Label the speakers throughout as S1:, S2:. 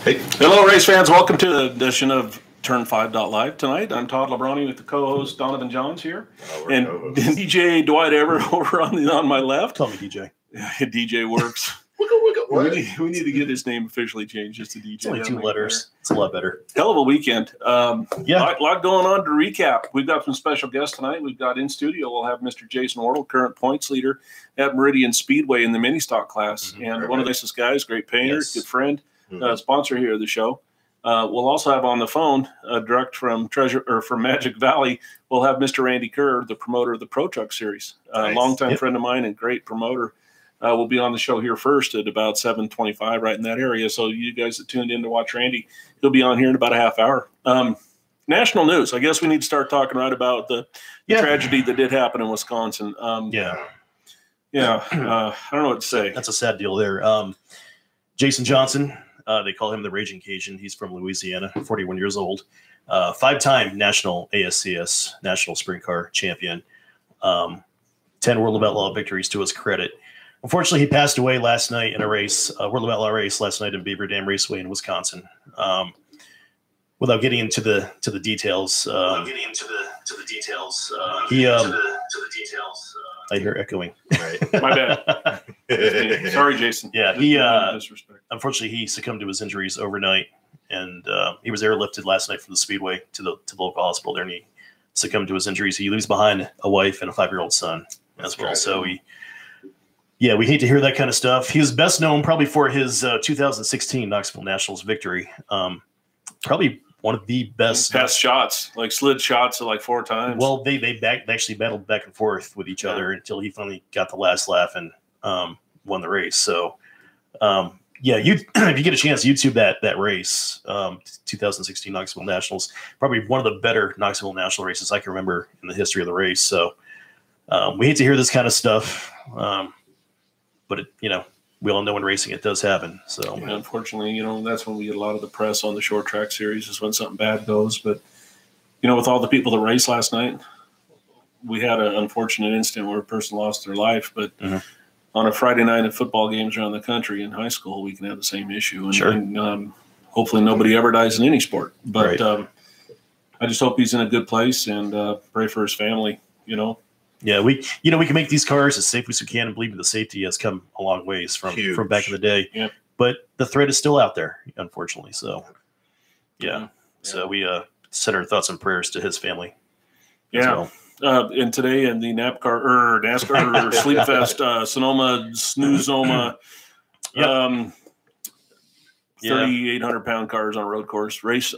S1: Hey. Hello, race fans. Welcome to the edition of Turn5.LIve tonight. I'm Todd Lebroni with the co-host Donovan Johns here, and DJ Dwight Everett over on my left.
S2: Call me DJ.
S1: DJ works. We need to get his name officially changed just to DJ.
S2: It's only 2 letters. It's a lot better.
S1: Hell of a weekend.
S2: Yeah.
S1: Lot going on to recap. We've got some special guests tonight. We've got in studio, we'll have Mr. Jason Wardle, current points leader at Meridian Speedway in the mini stock class. And one of the nicest guys, great painter, good friend, sponsor here of the show. We'll also have on the phone, direct from Magic Valley, we'll have Mr. Randy Kerr, the promoter of the Pro Truck Series. Longtime friend of mine and great promoter. We'll be on the show here first at about 7:25, right in that area. So you guys that tuned in to watch Randy, he'll be on here in about a half hour. National news. I guess we need to start talking right about the tragedy that did happen in Wisconsin. I don't know what to say.
S2: That's a sad deal there. Jason Johnson, they call him the Raging Cajun. He's from Louisiana, 41 years old, 5-time national ASCS, National Sprint Car Champion, 10 World of Outlaw victories to his credit. Unfortunately, he passed away last night in a race, World of Outlaw race last night in Beaver Dam Raceway in Wisconsin. Without getting into the details, I hear echoing.
S1: Right. My bad. Sorry, Jason.
S2: Yeah, unfortunately he succumbed to his injuries overnight, and he was airlifted last night from the speedway to the local hospital there, and he succumbed to his injuries. He leaves behind a wife and a 5-year-old son as well. So we hate to hear that kind of stuff. He was best known probably for his 2016 Knoxville Nationals victory. Probably one of the best
S1: shots, like slid shots like 4 times.
S2: Well, they actually battled back and forth with each other until he finally got the last laugh and won the race. So, if you get a chance, YouTube that race, 2016 Knoxville Nationals, probably one of the better Knoxville National races I can remember in the history of the race. So, we hate to hear this kind of stuff. But we all know in racing it does happen. So
S1: unfortunately, that's when we get a lot of the press on the short track series is when something bad goes. But with all the people that raced last night, we had an unfortunate incident where a person lost their life. But on a Friday night at football games around the country in high school, we can have the same issue. And hopefully nobody ever dies in any sport. But I just hope he's in a good place and pray for his family.
S2: Yeah, we can make these cars as safe as we can, and believe me, the safety has come a long ways from back in the day.
S1: Yep.
S2: But the threat is still out there, unfortunately. So, so we send our thoughts and prayers to his family.
S1: Yeah. Well. And today in the NASCAR Sleep Fest, Sonoma, Snoozoma, 3,800-pound cars on a road course race.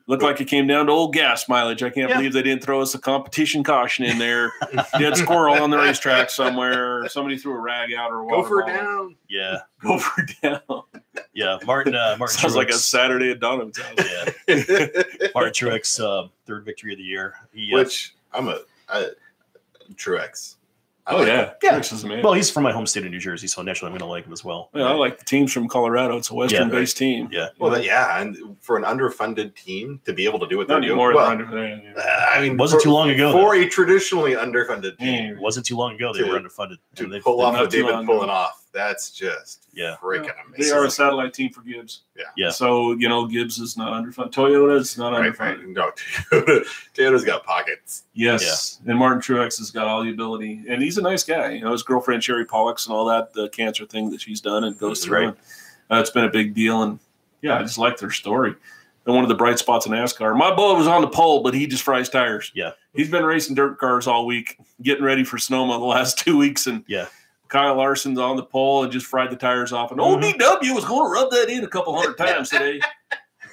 S1: Looked like it came down to old gas mileage. I can't believe they didn't throw us a competition caution in there. Dead squirrel on the racetrack somewhere. Somebody threw a rag out or a water
S3: Gopher
S1: ball.
S3: down.
S2: Yeah.
S1: Gopher down.
S2: Yeah. Martin
S1: sounds
S2: Truex,
S1: like a Saturday at Donovan's house.
S2: Yeah. Martin Truex, 3rd victory of the year.
S3: Which I'm a Truex.
S1: Truex is amazing.
S2: Well, he's from my home state of New Jersey, so naturally I'm going to like him as well.
S1: Yeah, I like the teams from Colorado. It's a Western-based team.
S2: Yeah.
S3: Well, and for an underfunded team to be able to do what they're doing.
S2: I mean, wasn't too long ago.
S3: For a traditionally underfunded team.
S2: It wasn't too long ago they were underfunded.
S3: To pull off what they've been pulling off. That's just freaking amazing.
S1: They are a satellite team for Gibbs.
S3: Yeah.
S1: So, Gibbs is not underfunded. Toyota is not underfunded.
S3: No, Toyota's got pockets.
S1: Yes. And Martin Truex has got all the ability. And he's a nice guy. His girlfriend, Sherry Pollux, and all that, the cancer thing that she's done and goes through.
S2: Right.
S1: And, it's been a big deal. And, I just like their story. And one of the bright spots in NASCAR. My boy was on the pole, but he just fries tires.
S2: Yeah.
S1: He's been racing dirt cars all week, getting ready for Sonoma the last 2 weeks. And Kyle Larson's on the pole and just fried the tires off. And ODW was going to rub that in a couple hundred times today.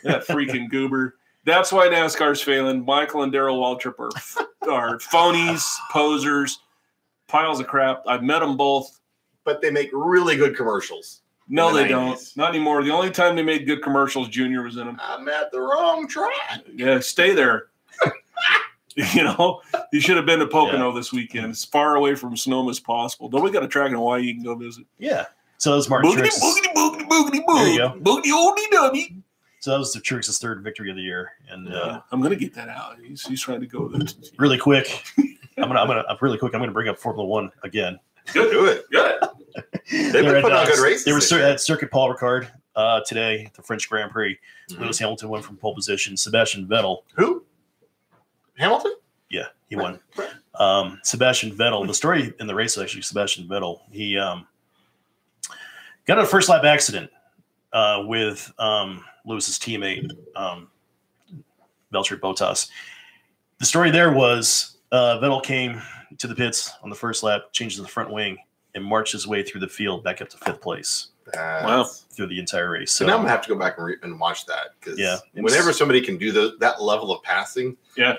S1: That freaking goober. That's why NASCAR's failing. Michael and Darrell Waltrip are phonies, posers, piles of crap. I've met them both.
S3: But they make really good commercials.
S1: No, they don't. Not anymore. The only time they made good commercials, Junior was in them.
S3: I'm at the wrong track.
S1: Yeah, stay there. You should have been to Pocono this weekend, as far away from Sonoma as possible. Don't we got a track in Hawaii you can go visit?
S2: Yeah. So that was Martin Truex.
S1: Boogity,
S2: There you go.
S1: Boogity, oldie, dubby.
S2: So that was the Truex's 3rd victory of the year, and
S1: I'm going to get that out. He's trying to go there.
S2: Really quick. I'm gonna bring up Formula One again.
S3: Good, do it. Good. They've been putting on good races.
S2: They were at Circuit Paul Ricard today at the French Grand Prix. Lewis Hamilton won from pole position. Sebastian Vettel.
S3: Who? Hamilton?
S2: Yeah, he won. Sebastian Vettel. The story in the race is actually Sebastian Vettel. He got in a first lap accident with Lewis's teammate, Valtteri Bottas. The story there was Vettel came to the pits on the first lap, changed to the front wing, and marched his way through the field back up to 5th place.
S3: Wow.
S2: Through the entire race. So
S3: now I'm going to have to go back and watch that. Because
S2: yeah,
S3: whenever somebody can do that level of passing,
S1: yeah,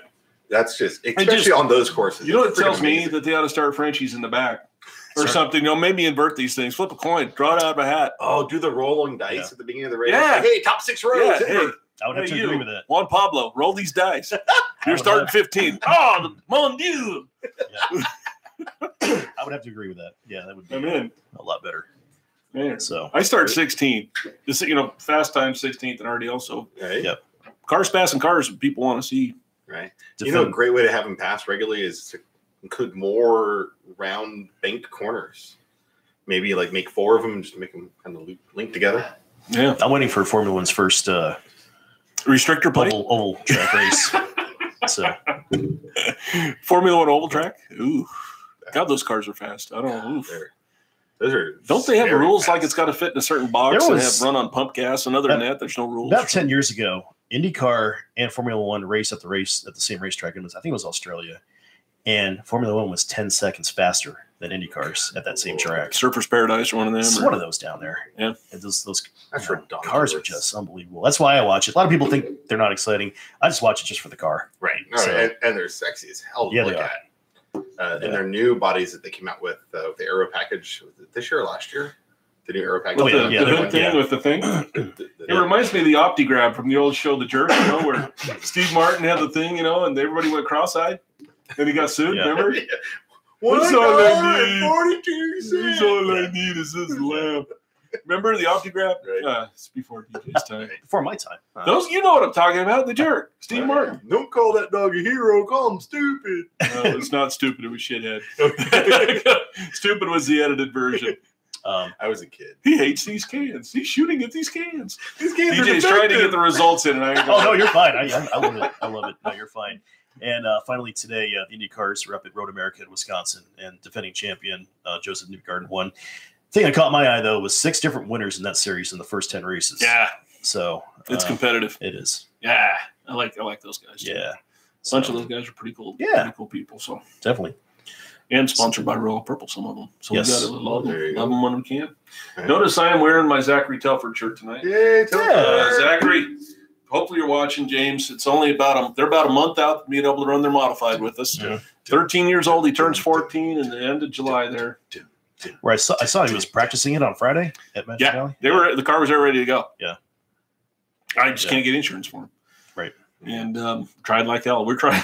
S3: that's just, especially on those courses.
S1: You know what tells me that they ought to start Frenchies in the back or something. You know, maybe invert these things. Flip a coin, draw it out of a hat.
S3: Oh, do the rolling dice at the beginning of the race.
S1: Yeah.
S3: Like, hey, top 6 rows.
S1: Yeah, hey.
S2: I would have to agree with that.
S1: Juan Pablo, roll these dice. You're starting 15. Oh, the Mon Dieu.
S2: Yeah. I would have to agree with that. Yeah, that would be a lot better.
S1: Man.
S2: So
S1: I start 16. Just, fast time 16th and RDL. So
S2: yep.
S1: Cars passing cars, people want to see.
S3: Right. A great way to have them pass regularly is to include more round banked corners. Maybe like make 4 of them, just make them kind of link together.
S1: Yeah,
S2: I'm waiting for Formula One's first
S1: restrictor plate
S2: oval track race. So
S1: Formula One oval track. Ooh, God, those cars are fast. I don't know.
S3: Those are.
S1: Don't they have rules like it's got to fit in a certain box and have run on pump gas? And other than that, there's no rules.
S2: About 10 years ago, IndyCar and Formula One raced at the same racetrack. I think it was Australia, and Formula One was 10 seconds faster than IndyCars at that same track.
S1: Surfers Paradise or one of them.
S2: It's one of those down there.
S1: Yeah,
S2: and those cars are just unbelievable. That's why I watch it. A lot of people think they're not exciting. I just watch it just for the car.
S3: Right. And they're sexy as hell to look at. And their new bodies that they came out with the aero package this year or last year. The new aero package.
S1: With the thing. It reminds me of the OptiGrab from the old show The Jerk, where Steve Martin had the thing, and everybody went cross-eyed. And he got sued, remember? What's all I need? 42 cents. What's all I need is this lamp. Remember the OptiGrab? Right. It's before DJ's time.
S2: Before my time.
S1: Those, you know what I'm talking about. The Jerk. Steve Martin.
S3: Don't call that dog a hero. Call him stupid.
S1: No, it's not stupid. It was shithead. Stupid was the edited version.
S3: I was a kid.
S1: He hates these cans. He's shooting at these cans.
S3: These cans
S1: DJ's trying to get the results in. And
S2: no, you're fine. I love it. I love it. No, you're fine. And finally today, the Indy cars are up at Road America in Wisconsin, and defending champion Joseph Newgarden won. The thing that caught my eye, though, was 6 different winners in that series in the first 10 races.
S1: Yeah.
S2: So
S1: it's competitive.
S2: It is.
S1: Yeah. I like those guys. Too.
S2: Yeah.
S1: A bunch of those guys are pretty cool.
S2: Yeah.
S1: Pretty cool people. So
S2: definitely.
S1: And sponsored by Royal Purple, some of them. So we got to love them when we can.
S3: Right.
S1: Notice I am wearing my Zachary Telford shirt tonight.
S3: Yay, Telford.
S1: Zachary, hopefully you're watching, James. It's only they're about a month out being able to run their modified with us. Yeah. 13 years old. He turns 14 in the end of July there.
S2: Where I saw he was practicing it on Friday at Magic Valley.
S1: The car was there ready to go.
S2: Yeah.
S1: I just can't get insurance for him.
S2: Right.
S1: And tried like hell. We're trying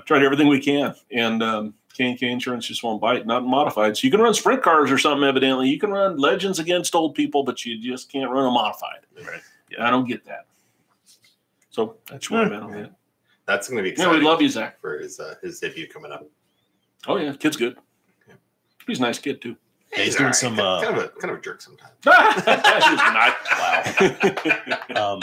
S1: everything we can. And K&K Insurance just won't bite, not modified. So you can run sprint cars or something, evidently. You can run legends against old people, but you just can't run a modified.
S2: Right.
S1: Yeah, I don't get that. So that's what I'm at on that.
S3: That's going to be exciting.
S1: Yeah, we love you, Zach.
S3: For his debut coming up.
S1: Oh, yeah. Kid's good. Yeah. He's a nice kid, too.
S2: Yeah, he's doing some...
S3: kind of a jerk sometimes.
S1: He's not.
S2: Wow.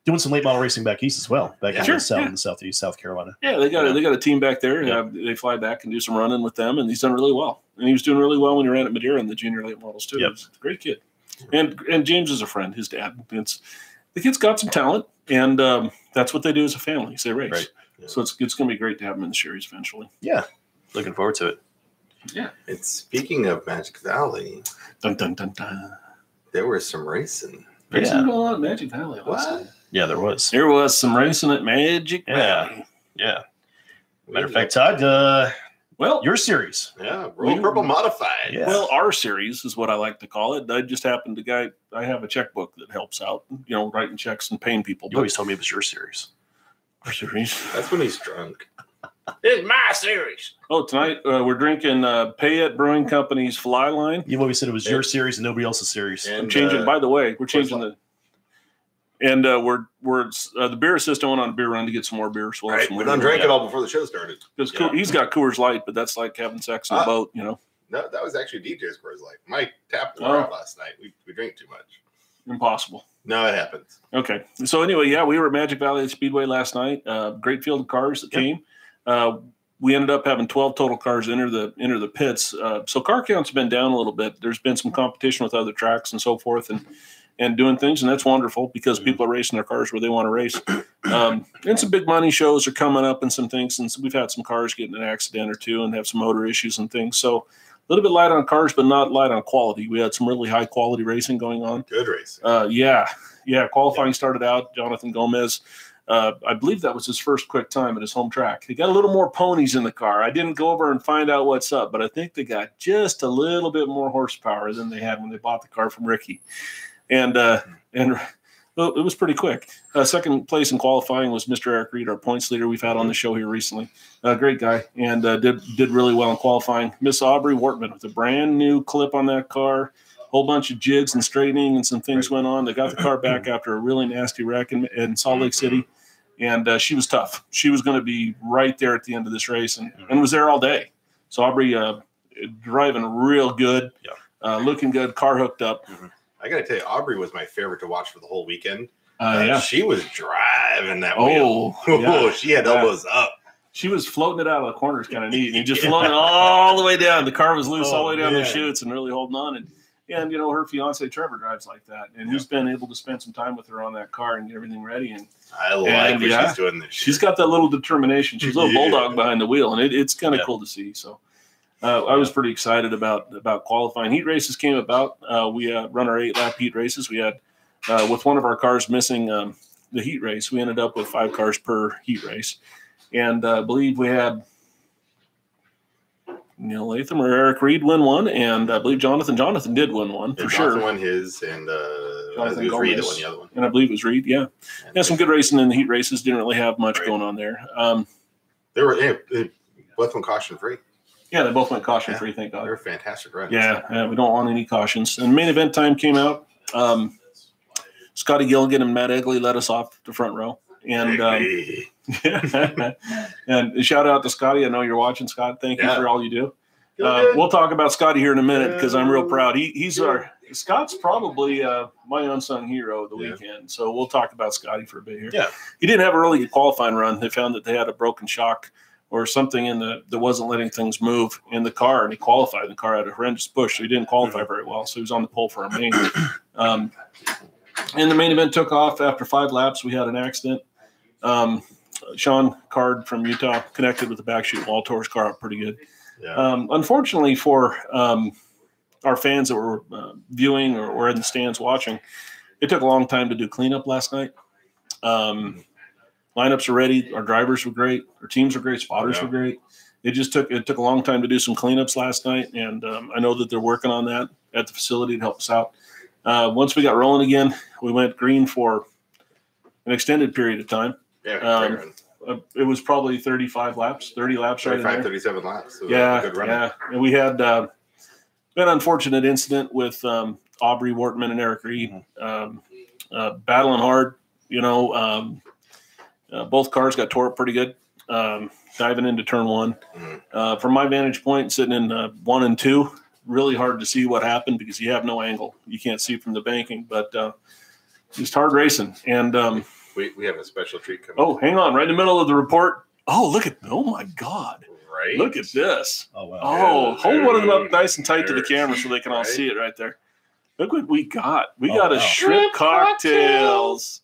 S2: Doing some late model racing back east as well, back in the southeast, South Carolina.
S1: Yeah, they got a team back there. Yeah. They fly back and do some running with them, and he's done really well. And he was doing really well when he ran at Madeira in the junior late models too.
S2: Yep.
S1: He's a great kid. And James is a friend, his dad. The kid's got some talent, and that's what they do as a family. They race.
S2: Right. Yeah.
S1: So it's going to be great to have him in the series eventually.
S2: Yeah, looking forward to it.
S1: Yeah.
S3: And speaking of Magic Valley,
S1: dun, dun, dun, dun.
S3: There was some racing.
S1: Racing going on at Magic Valley.
S2: Yeah, there was.
S1: There was some racing at Magic Valley.
S2: Yeah. Matter of fact, Todd, your series.
S3: Yeah, Royal Purple Modified.
S2: Yeah.
S1: Well, our series is what I like to call it. I just happen to I have a checkbook that helps out, writing checks and paying people.
S2: You always told me it was your series.
S1: Our series.
S3: That's when he's drunk.
S1: It's my series. Oh, tonight we're drinking Payette Brewing Company's Fly Line.
S2: You always said it was your series and nobody else's series.
S1: And, I'm changing. By the way, we're changing the. And we're the beer assistant went on a beer run to get some more beer. So we'll have some
S3: we done drank it all before the show started.
S1: Because he's got Coors Light, but that's like having sex on a boat,
S3: No, that was actually DJ's Coors Light. Mike tapped the out last night. We drank too much.
S1: Impossible.
S3: No, it happens.
S1: Okay. So anyway, yeah, we were at Magic Valley Speedway last night. Great field of cars that came. We ended up having 12 total cars enter the pits. So car count's been down a little bit. There's been some competition with other tracks and so forth, and doing things, and that's wonderful because people are racing their cars where they want to race. And some big money shows are coming up and some things, and we've had some cars get in an accident or two and have some motor issues and things. So a little bit light on cars, but not light on quality. We had some really high quality racing going on.
S3: Good racing.
S1: Qualifying started out. Jonathan Gomez, I believe that was his first quick time at his home track. He got a little more ponies in the car. I didn't go over and find out what's up, but I think they got just a little bit more horsepower than they had when they bought the car from Ricky. And it was pretty quick. Second place in qualifying was Mr. Eric Reed, our points leader we've had on the show here recently. Great guy, and did really well in qualifying. Miss Aubrey Wortman with a brand new clip on that car, whole bunch of jigs and straightening and some things went on. They got the car back after a really nasty wreck in Salt Lake City, and she was tough. She was going to be right there at the end of this race and was there all day. So Aubrey driving real good, looking good, car hooked up.
S3: I got to tell you, Aubrey was my favorite to watch for the whole weekend. She was driving that wheel. She had elbows up.
S1: She was floating it out of the corners, kind of neat. And just floating all the way down. The car was loose all the way down the chutes and really holding on. And her fiance Trevor drives like that, and he's been able to spend some time with her on that car and get everything ready. And
S3: I like what she's doing this year.
S1: She's got that little determination. She's a little bulldog behind the wheel, and it's kind of cool to see. So. I was pretty excited about qualifying. Heat races came about. We run our 8-lap heat races. We had, with one of our cars missing the heat race, we ended up with 5 cars per heat race. And I believe we had Neil Latham or Eric Reed win one, and I believe Jonathan did win one for sure.
S3: Jonathan won his, and
S1: Jonathan
S3: it was Reed that won the other one.
S1: And I believe it was Reed, yeah. Some good racing in the heat races. Didn't really have much going on there.
S3: They were both went caution free.
S1: Yeah, they both went caution free, thank God.
S3: They're fantastic runs.
S1: Yeah, we don't want any cautions. And main event time came out. Scotty Gilligan and Matt Egley led us off the front row. And and shout out to Scotty. I know you're watching, Scott. Thank you for all you do. We'll talk about Scotty here in a minute because I'm real proud. Scott's probably my unsung hero of the weekend. So we'll talk about Scotty for a bit here.
S3: Yeah.
S1: He didn't have a really good qualifying run. They found that they had a broken shock or something that wasn't letting things move in the car, and he qualified. The car had a horrendous push, so he didn't qualify very well. So he was on the pole for our main. And the main event took off after 5 laps. We had an accident. Sean Card from Utah connected with the back chute wall, tore his car up pretty good. Yeah. Unfortunately for our fans that were viewing or were in the stands watching, it took a long time to do cleanup last night. Lineups are ready. Our drivers were great. Our teams were great. Spotters were great. It took a long time to do some cleanups last night, and I know that they're working on that at the facility to help us out. Once we got rolling again, we went green for an extended period of time.
S3: Yeah,
S1: it was probably 30 laps right in there.
S3: 37 laps. So
S1: yeah,
S3: good run.
S1: Yeah. And we had an unfortunate incident with Aubrey Wortman and Eric Reed battling hard. Both cars got tore up pretty good, diving into turn 1. From my vantage point, sitting in 1 and 2, really hard to see what happened because you have no angle. You can't see from the banking, but just hard racing. And
S3: we have a special treat coming.
S1: Oh, hang on. Right in the middle of the report. Oh, oh my God.
S3: Right.
S1: Look at this.
S2: Oh, wow.
S1: Oh, hold one of them up nice and tight to the camera so they can all see it right there. Look what we got. We got a shrimp cocktails.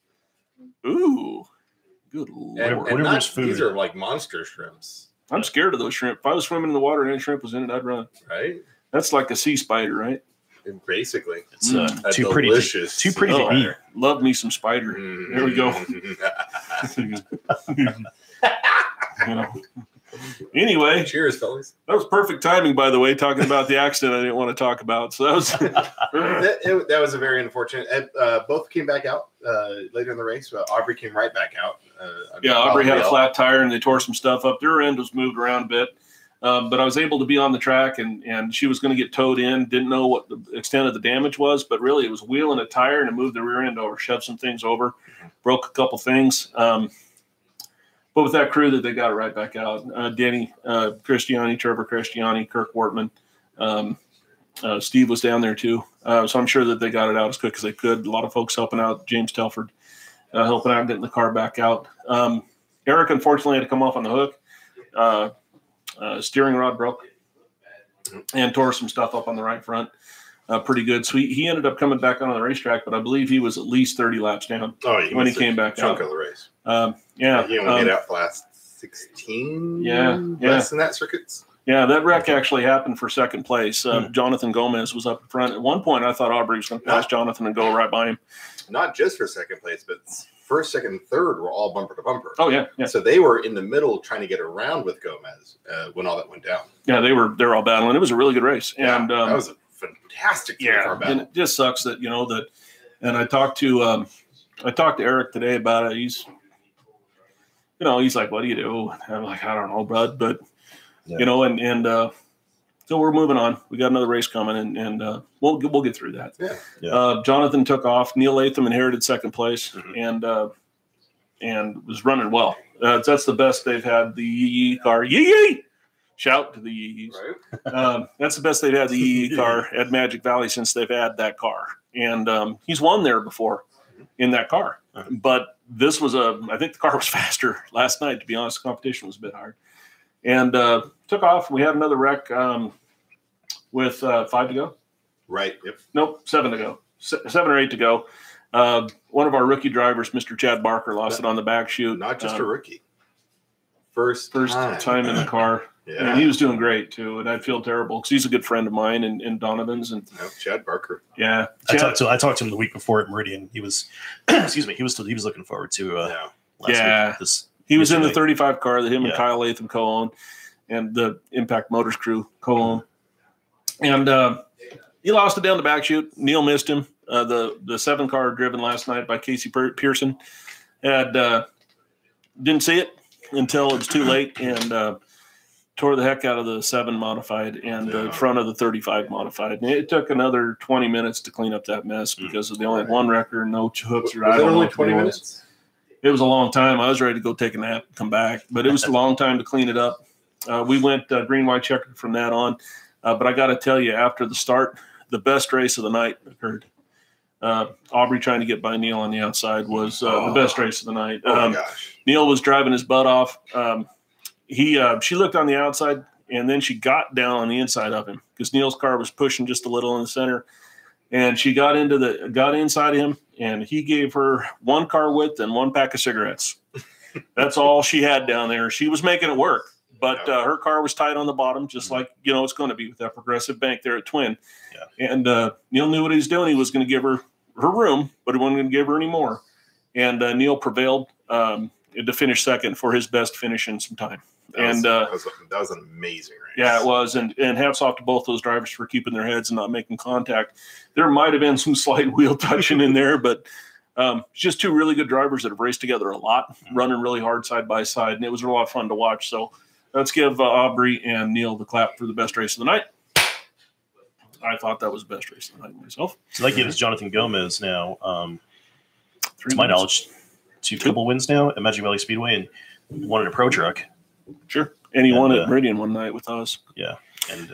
S1: Ooh. Good Lord.
S3: These are like monster shrimps.
S1: I'm scared of those shrimp. If I was swimming in the water and any shrimp was in it, I'd run.
S3: Right?
S1: That's like a sea spider, right?
S3: Basically.
S2: It's too pretty to eat.
S1: Love me some spider. There we go. Anyway.
S3: Cheers, fellas.
S1: That was perfect timing, by the way, talking about the accident I didn't want to talk about. So that was
S3: that was a very unfortunate. Both came back out later in the race. Aubrey came right back out.
S1: Aubrey had a flat tire and they tore some stuff up. Their end was moved around a bit. But I was able to be on the track, and she was going to get towed in. Didn't know what the extent of the damage was, but really it was wheeling a tire and it moved the rear end over, shoved some things over, broke a couple things. But with that crew, that they got it right back out. Danny Christiani, Trevor Christiani, Kirk Wortman, Steve was down there too. So I'm sure that they got it out as quick as they could. A lot of folks helping out. James Telford helping out, getting the car back out. Eric, unfortunately, had to come off on the hook. Steering rod broke and tore some stuff up on the right front. Pretty good. So he ended up coming back on the racetrack, but I believe he was at least 30 laps down when he came back out.
S3: Chunk of the race.
S1: Yeah.
S3: He only made out the last 16. Less than that circuits.
S1: Yeah, that wreck actually happened for second place. Jonathan Gomez was up in front. At one point, I thought Aubrey was going to pass Jonathan and go right by him.
S3: Not just for second place, but first, second, and third were all bumper to bumper.
S1: Oh, yeah.
S3: So they were in the middle trying to get around with Gomez when all that went down. Yeah,
S1: they were all battling. It was a really good race.
S3: Yeah,
S1: And
S3: that was a fantastic car battle.
S1: And it just sucks that, and I talked to Eric today about it. He's like, what do you do? And I'm like, I don't know, bud. But, so we're moving on. We got another race coming, and we'll get through that.
S3: Yeah.
S1: Jonathan took off. Neil Latham inherited second place, and was running well. That's the best they've had the Yee car. Yee! Shout to the Yees.
S3: Right.
S1: That's the best they've had the Yee car at Magic Valley since they've had that car, and he's won there before in that car. But this was I think the car was faster last night. To be honest, the competition was a bit hard. And took off. We had another wreck with 5 to go.
S3: Right. Yep.
S1: Nope, 7 to go. 7 or 8 to go. One of our rookie drivers, Mr. Chad Barker, lost it on the back chute.
S3: Not just a rookie. First
S1: time in the car.
S3: Yeah.
S1: And he was doing great too. And I feel terrible because he's a good friend of mine and Donovan's. And
S3: Chad Barker.
S1: Yeah.
S2: I talked to him the week before at Meridian. He was, excuse me, he was looking forward to last week.
S1: He was in the 35 car that him and Kyle Latham co-own, and the Impact Motors crew co-own. And he lost it down the back chute. Neil missed him. The 7 car driven last night by Casey Pearson didn't see it until it was too late, and tore the heck out of the 7 modified and the front of the 35 modified. And it took another 20 minutes to clean up that mess because they only had one wrecker, no hooks.
S3: Was it only 20 minutes?
S1: It was a long time. I was ready to go take a nap and come back, but it was a long time to clean it up. We went green, white, checkered from that on. But I got to tell you, after the start, the best race of the night occurred. Aubrey trying to get by Neil on the outside was the best race of the night.
S3: Oh, my gosh.
S1: Neil was driving his butt off. She looked on the outside, and then she got down on the inside of him because Neil's car was pushing just a little in the center. And she got inside him, and he gave her 1 car width and 1 pack of cigarettes. That's all she had down there. She was making it work, but her car was tight on the bottom, just like it's going to be with that Progressive Bank there at Twin. Yeah. And Neil knew what he was doing. He was going to give her room, but he wasn't going to give her any more. And Neil prevailed to finish second for his best finish in some time. That
S3: was an amazing race.
S1: Yeah, it was. And hats off to both those drivers for keeping their heads and not making contact. There might have been some slight wheel touching in there, but just 2 really good drivers that have raced together a lot, running really hard side by side. And it was a lot of fun to watch. So let's give Aubrey and Neil the clap for the best race of the night. I thought that was the best race of the night myself.
S2: So that gives Jonathan Gomez now, to my knowledge, 2 couple wins now at Magic Valley Speedway and 1 in a pro truck.
S1: Sure. And he won at Meridian one night with us.
S2: Yeah. And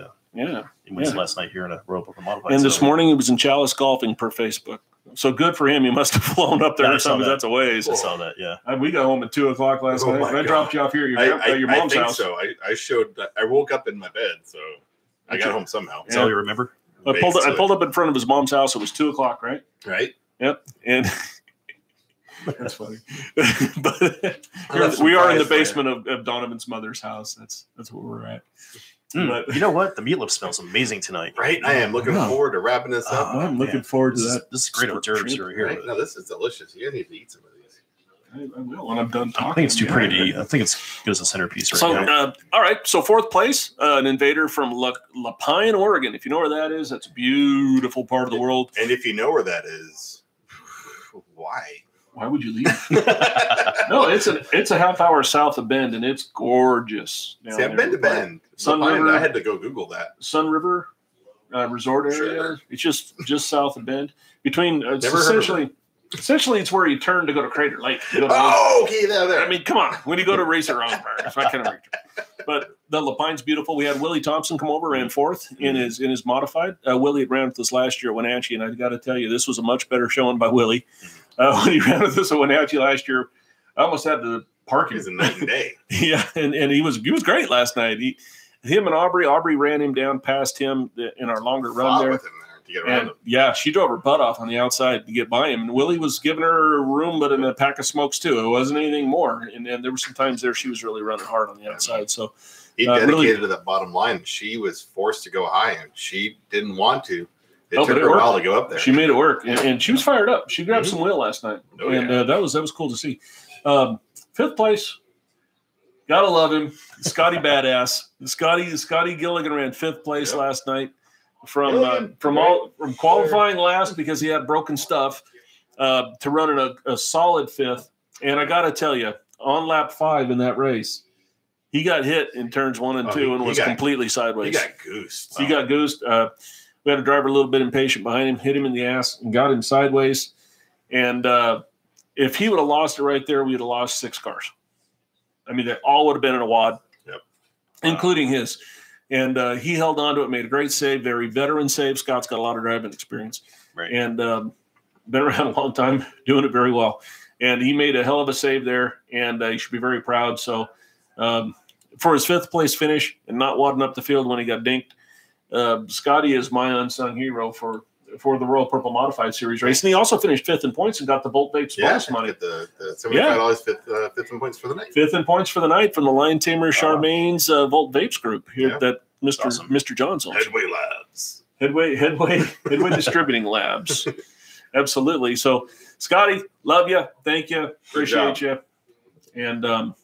S2: he wins last night here in a Royal Purple Modified.
S1: And this morning he was in Chalice golfing per Facebook. So good for him. He must have flown up there or something. That's a ways.
S2: I saw that, yeah.
S1: We got home at 2 o'clock last night. I dropped you off here at your mom's house.
S3: So I woke up in my bed, so I got home somehow.
S2: That's all you remember?
S1: I pulled up in front of his mom's house. It was 2 o'clock, right?
S3: Right.
S1: Yep. And that's funny. But we are in the basement of Donovan's mother's house. That's where we're at.
S2: But you know what? The meatloaf smells amazing tonight.
S3: Right? I am looking forward to wrapping this up.
S1: I'm looking forward to that.
S2: This is great hors d'oeuvres right here.
S3: Right? No, this is delicious. You need to eat some of these.
S1: I will when I'm done talking.
S2: I think it's too pretty to eat. I think it's good as a centerpiece right now.
S1: All right. So 4th place, an invader from La Pine, Oregon. If you know where that is, that's a beautiful part of the world.
S3: And if you know where that is, why?
S1: Why would you leave? No, it's a half hour south of Bend, and it's gorgeous.
S3: See, I've been to Bend.
S1: Sun River.
S3: I had to go Google that.
S1: Sun River resort area. Sure. It's just south of Bend. Between essentially it's where you turn to go to Crater Lake.
S3: Okay, there.
S1: I mean, come on. When you go to Racer Round Park, it's that kind of region. But the Lapine's beautiful. We had Willie Thompson come over, ran fourth in his modified. Willie had ran with us last year at Wenatchee, and I got to tell you, this was a much better showing by Willie. When he ran with us at Wenatchee last year, I almost had to park him.
S3: It was a night and day.
S1: Yeah, and he was great last night. Him and Aubrey ran him down past him in our longer run there.
S3: With him there to get around him.
S1: Yeah, she drove her butt off on the outside to get by him. And Willie was giving her room, but in a pack of smokes too. It wasn't anything more. And there were some times there she was really running hard on the outside. So
S3: he dedicated to that bottom line. She was forced to go high, and she didn't want to. It took her a while to go up there.
S1: She made it work, and she was fired up. She grabbed some wheel last night, that was cool to see. Fifth place. Gotta love him, Scotty Badass. Scotty Gilligan ran fifth place last night from qualifying last because he had broken stuff to running a solid fifth. And I gotta tell you, on lap 5 in that race, he got hit in turns 1 and 2 and was completely sideways.
S3: He got goosed.
S1: He got goosed. We had a driver a little bit impatient behind him, hit him in the ass, and got him sideways. And if he would have lost it right there, we would have lost 6 cars. I mean, they all would have been in a wad, including his. And he held on to it, made a great save, very veteran save. Scott's got a lot of driving experience.
S2: Right.
S1: And been around a long time, doing it very well. And he made a hell of a save there, and he should be very proud. So for his fifth place finish and not wadding up the field when he got dinked, Scotty is my unsung hero for the Royal Purple Modified Series race. And he also finished fifth in points and got the Bolt Vapes bonus money.
S3: The $75 fifth in points for the night.
S1: Fifth in points for the night from the Lion Tamer Charmaine's Volt Vapes group here that Mr. John's owns.
S3: Headway Labs.
S1: Headway Distributing Labs. Absolutely. So, Scotty, love you. Thank you. Appreciate you. And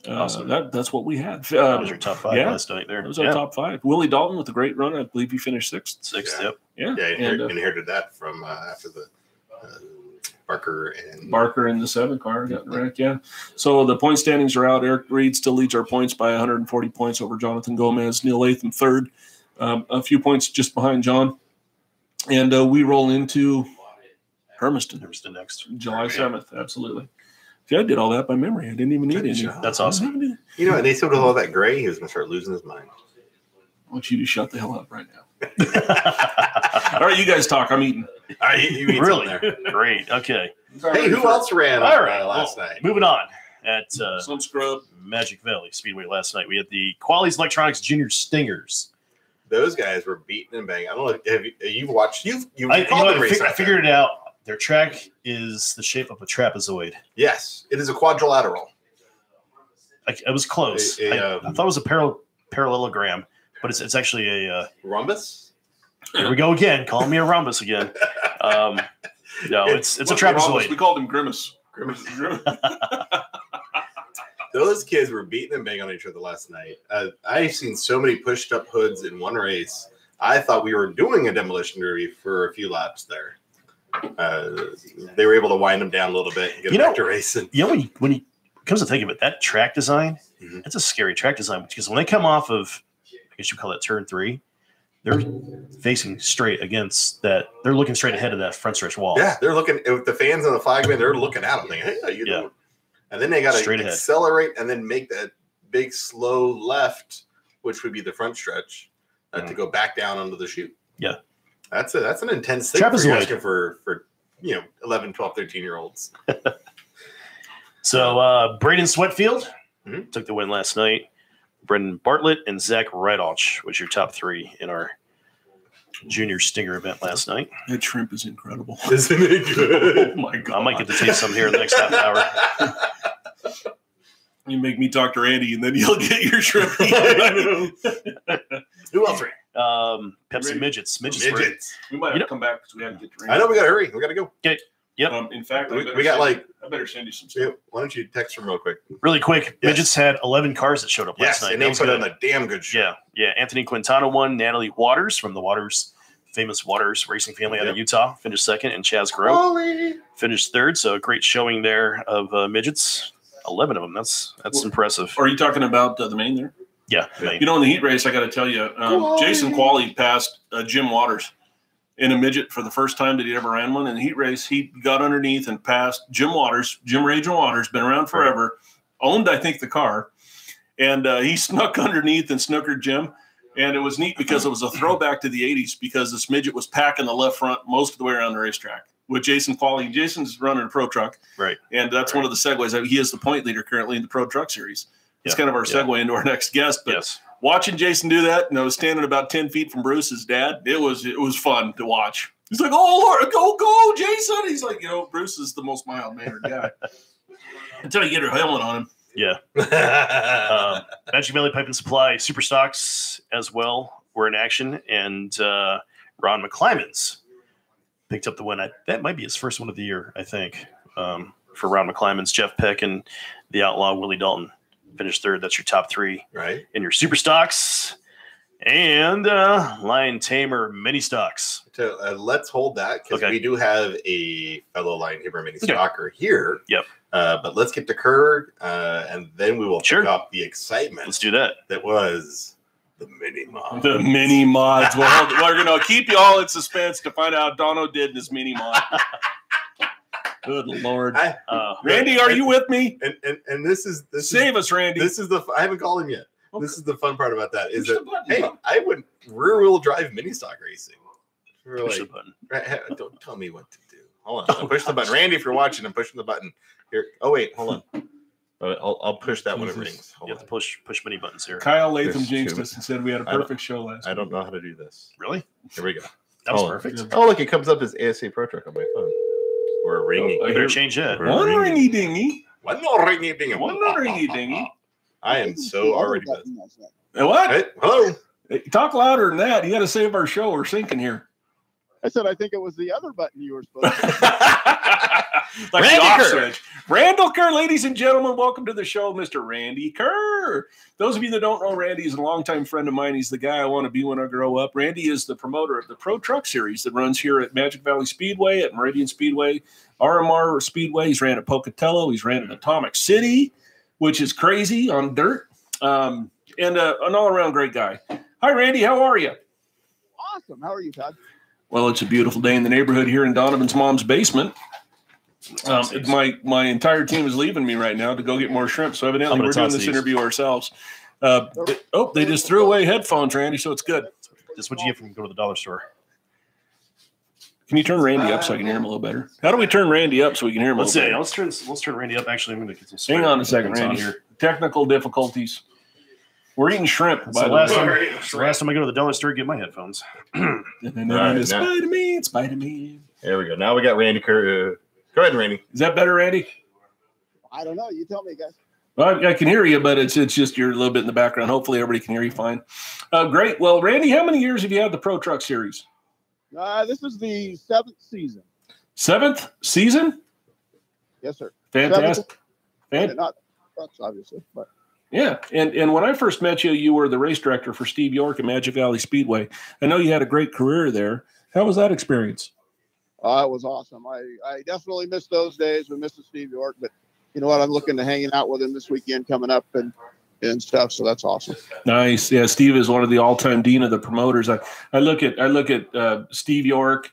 S2: awesome.
S1: That's what we had.
S2: That was your top 5 last night there.
S1: That was our top 5. Willie Dalton with a great run. I believe he finished sixth.
S2: Yep.
S1: Yeah.
S3: Yeah, inherited that from after the Barker in the
S1: 7 car got wrecked. Yeah. So the point standings are out. Eric Reed still leads our points by 140 points over Jonathan Gomez. Neil Latham third, a few points just behind John. And we roll into Hermiston next, July 7th. Absolutely. See, I did all that by memory. I didn't even need it.
S2: That's awesome.
S3: You know, and they said with all that gray, he was going to start losing his mind.
S1: I want you to shut the hell up right now. All right, you guys talk. I'm eating.
S3: All right, you eat
S2: really?
S3: there.
S2: Great. Okay.
S3: Hey, who else ran last night?
S2: Moving on. At
S1: some scrub
S2: Magic Valley Speedway last night, we had the Qualities Electronics Junior Stingers.
S3: Those guys were beating and banging. I don't know. Have you watched?
S2: I figured it out. Their track is the shape of a trapezoid.
S3: Yes, it is a quadrilateral.
S2: It was close. I thought it was a parallelogram, but it's actually a
S3: rhombus.
S2: Here we go again. Calling me a rhombus again. No, it's a trapezoid.
S1: We called him Grimace.
S3: Those kids were beating and banging on each other last night. I've seen so many pushed up hoods in one race. I thought we were doing a demolition derby for a few laps there. They were able to wind them down a little bit and get back to racing.
S2: You know, when he comes to think of it, that track design, that's a scary track design because when they come off of, I guess you call it turn 3, they're facing straight against that. They're looking straight ahead of that front stretch wall.
S3: Yeah, they're looking with the fans and the flagman. They're looking at them, thinking, "Hey, how you doing?" And then they got to accelerate and then make that big slow left, which would be the front stretch, to go back down onto the chute.
S2: Yeah.
S3: That's an intense thing for 11, 12, 13-year-olds.
S2: So Braden Sweatfield took the win last night. Brendan Bartlett and Zach Rydalch was your top 3 in our Junior Stinger event last night.
S1: That shrimp is incredible.
S3: Isn't it good?
S1: Oh, my God.
S2: I might get to taste some here in the next half hour.
S1: You make me talk to Randy, and then you'll get your shrimp.
S3: Who else ran?
S2: Pepsi Midgets.
S1: We might have to come back because we have to get to Randy.
S3: I know we got to hurry. We got to go.
S2: Okay. Yep.
S1: In fact,
S3: I
S1: better send you some stuff.
S3: Why don't you text them real quick?
S2: Really quick. Yes. Midgets had 11 cars that showed up last night.
S3: And they put on a damn good show.
S2: Yeah. Anthony Quintana won. Natalie Waters from the famous Waters racing family out of Utah finished second, and Chaz Groh finished third. So a great showing there of midgets. 11 of them. That's impressive.
S1: Are you talking about the main there?
S2: Yeah.
S1: You know, in the heat race, I got to tell you, Jason Qualley passed Jim Waters in a midget for the first time that he ever ran one. In the heat race, he got underneath and passed Jim Waters. Jim Raging Waters, been around forever, owned, I think, the car. And he snuck underneath and snookered Jim. And it was neat because it was a throwback to the 80s because this midget was packing the left front most of the way around the racetrack with Jason quality. Jason's running a pro truck.
S2: Right.
S1: And that's one of the segues. He is the point leader currently in the pro truck series. It's kind of our segue into our next guest. But watching Jason do that, and I was standing about 10 feet from Bruce's dad, it was fun to watch. He's like, oh, Lord, go, Jason. He's like, Bruce is the most mild-mannered guy. Until you get her helmet on him.
S2: Yeah. Magic Valley Pipe and Supply Super Stocks as well were in action. And Ron McClymonds picked up the win. That might be his first one of the year, I think, for Ron McClymonds. Jeff Peck and the Outlaw Willie Dalton finished third. That's your top three in your Super Stocks. And Lion Tamer Mini Stocks.
S3: So, let's hold that because we do have a fellow Lion Tamer Mini Stocker here.
S2: Yep.
S3: But let's get to Kerr, and then we will pick up the excitement.
S2: Let's do that.
S3: That was the mini mods.
S1: The mini mods. Well, we're going to keep you all in suspense to find out Dono did in his mini mod. Good Lord. Randy, are you with me?
S3: And this is
S1: Save us, Randy.
S3: This is I haven't called him yet. Okay. This is the fun part about that.
S1: Button,
S3: I went rear-wheel drive mini stock racing.
S2: Push the button.
S3: Don't tell me what to do. Hold on. Push the button. Randy, if you're watching, I'm pushing the button. Here. Oh, wait. Hold on. I'll push that when it rings.
S2: You have to push many buttons here.
S1: Kyle Latham jinxed us and said we had a perfect show last
S3: I don't know how to do this.
S2: Really?
S3: Here we go.
S2: That was perfect.
S3: Oh, look. It comes up as ASA Pro Truck on my phone. Or ringing.
S2: You better change that.
S1: One ringy dingy.
S3: One more ringy dingy.
S1: One more ringy dingy.
S3: I am so already buzzed.
S1: What?
S3: Hey, hello.
S1: Hey, talk louder than that. You got to save our show. We're sinking here.
S4: I said I think it was the other button you were supposed to.
S1: Like Randy the off switch. Randall Kerr, ladies and gentlemen, welcome to the show, Mr. Randy Kerr. Those of you that don't know Randy, he's a longtime friend of mine. He's the guy I want to be when I grow up. Randy is the promoter of the Pro Truck Series that runs here at Magic Valley Speedway, at Meridian Speedway, RMR Speedway. He's ran at Pocatello. He's ran at Atomic City, which is crazy on dirt. And an all-around great guy. Hi, Randy. How are you?
S4: Awesome. How are you, Todd?
S1: Well, it's a beautiful day in the neighborhood here in Donovan's mom's basement. My entire team is leaving me right now to go get more shrimp. So evidently we're doing this interview ourselves. They just threw away headphones, Randy, so it's good.
S2: That's what you get from go to the dollar store.
S1: Can you turn Randy up so I can hear him a little better? How do we turn Randy up so we can hear him a little better?
S2: Let's turn Randy up. Actually, I'm going to get some.
S1: Hang on a second, Randy. Here. Technical difficulties. We're eating shrimp.
S2: By the last time I go to the dollar store to get my headphones.
S1: Spider-Man.
S3: There we go. Now we got Randy Kerr. Go ahead, Randy.
S1: Is that better, Randy?
S4: I don't know. You tell me, guys.
S1: Well, I can hear you, but it's just you're a little bit in the background. Hopefully, everybody can hear you fine. Great. Well, Randy, how many years have you had the Pro Truck Series?
S4: This is the 7th season.
S1: 7th season?
S4: Yes, sir.
S1: Fantastic.
S4: Not trucks, obviously, but.
S1: Yeah, and when I first met you, you were the race director for Steve York at Magic Valley Speedway. I know you had a great career there. How was that experience?
S4: It was awesome. I definitely missed those days with Mr. Steve York, but you know what? I'm looking to hanging out with him this weekend coming up and stuff, so that's awesome.
S1: Nice. Yeah, Steve is one of the all-time dean of the promoters. I look at Steve York,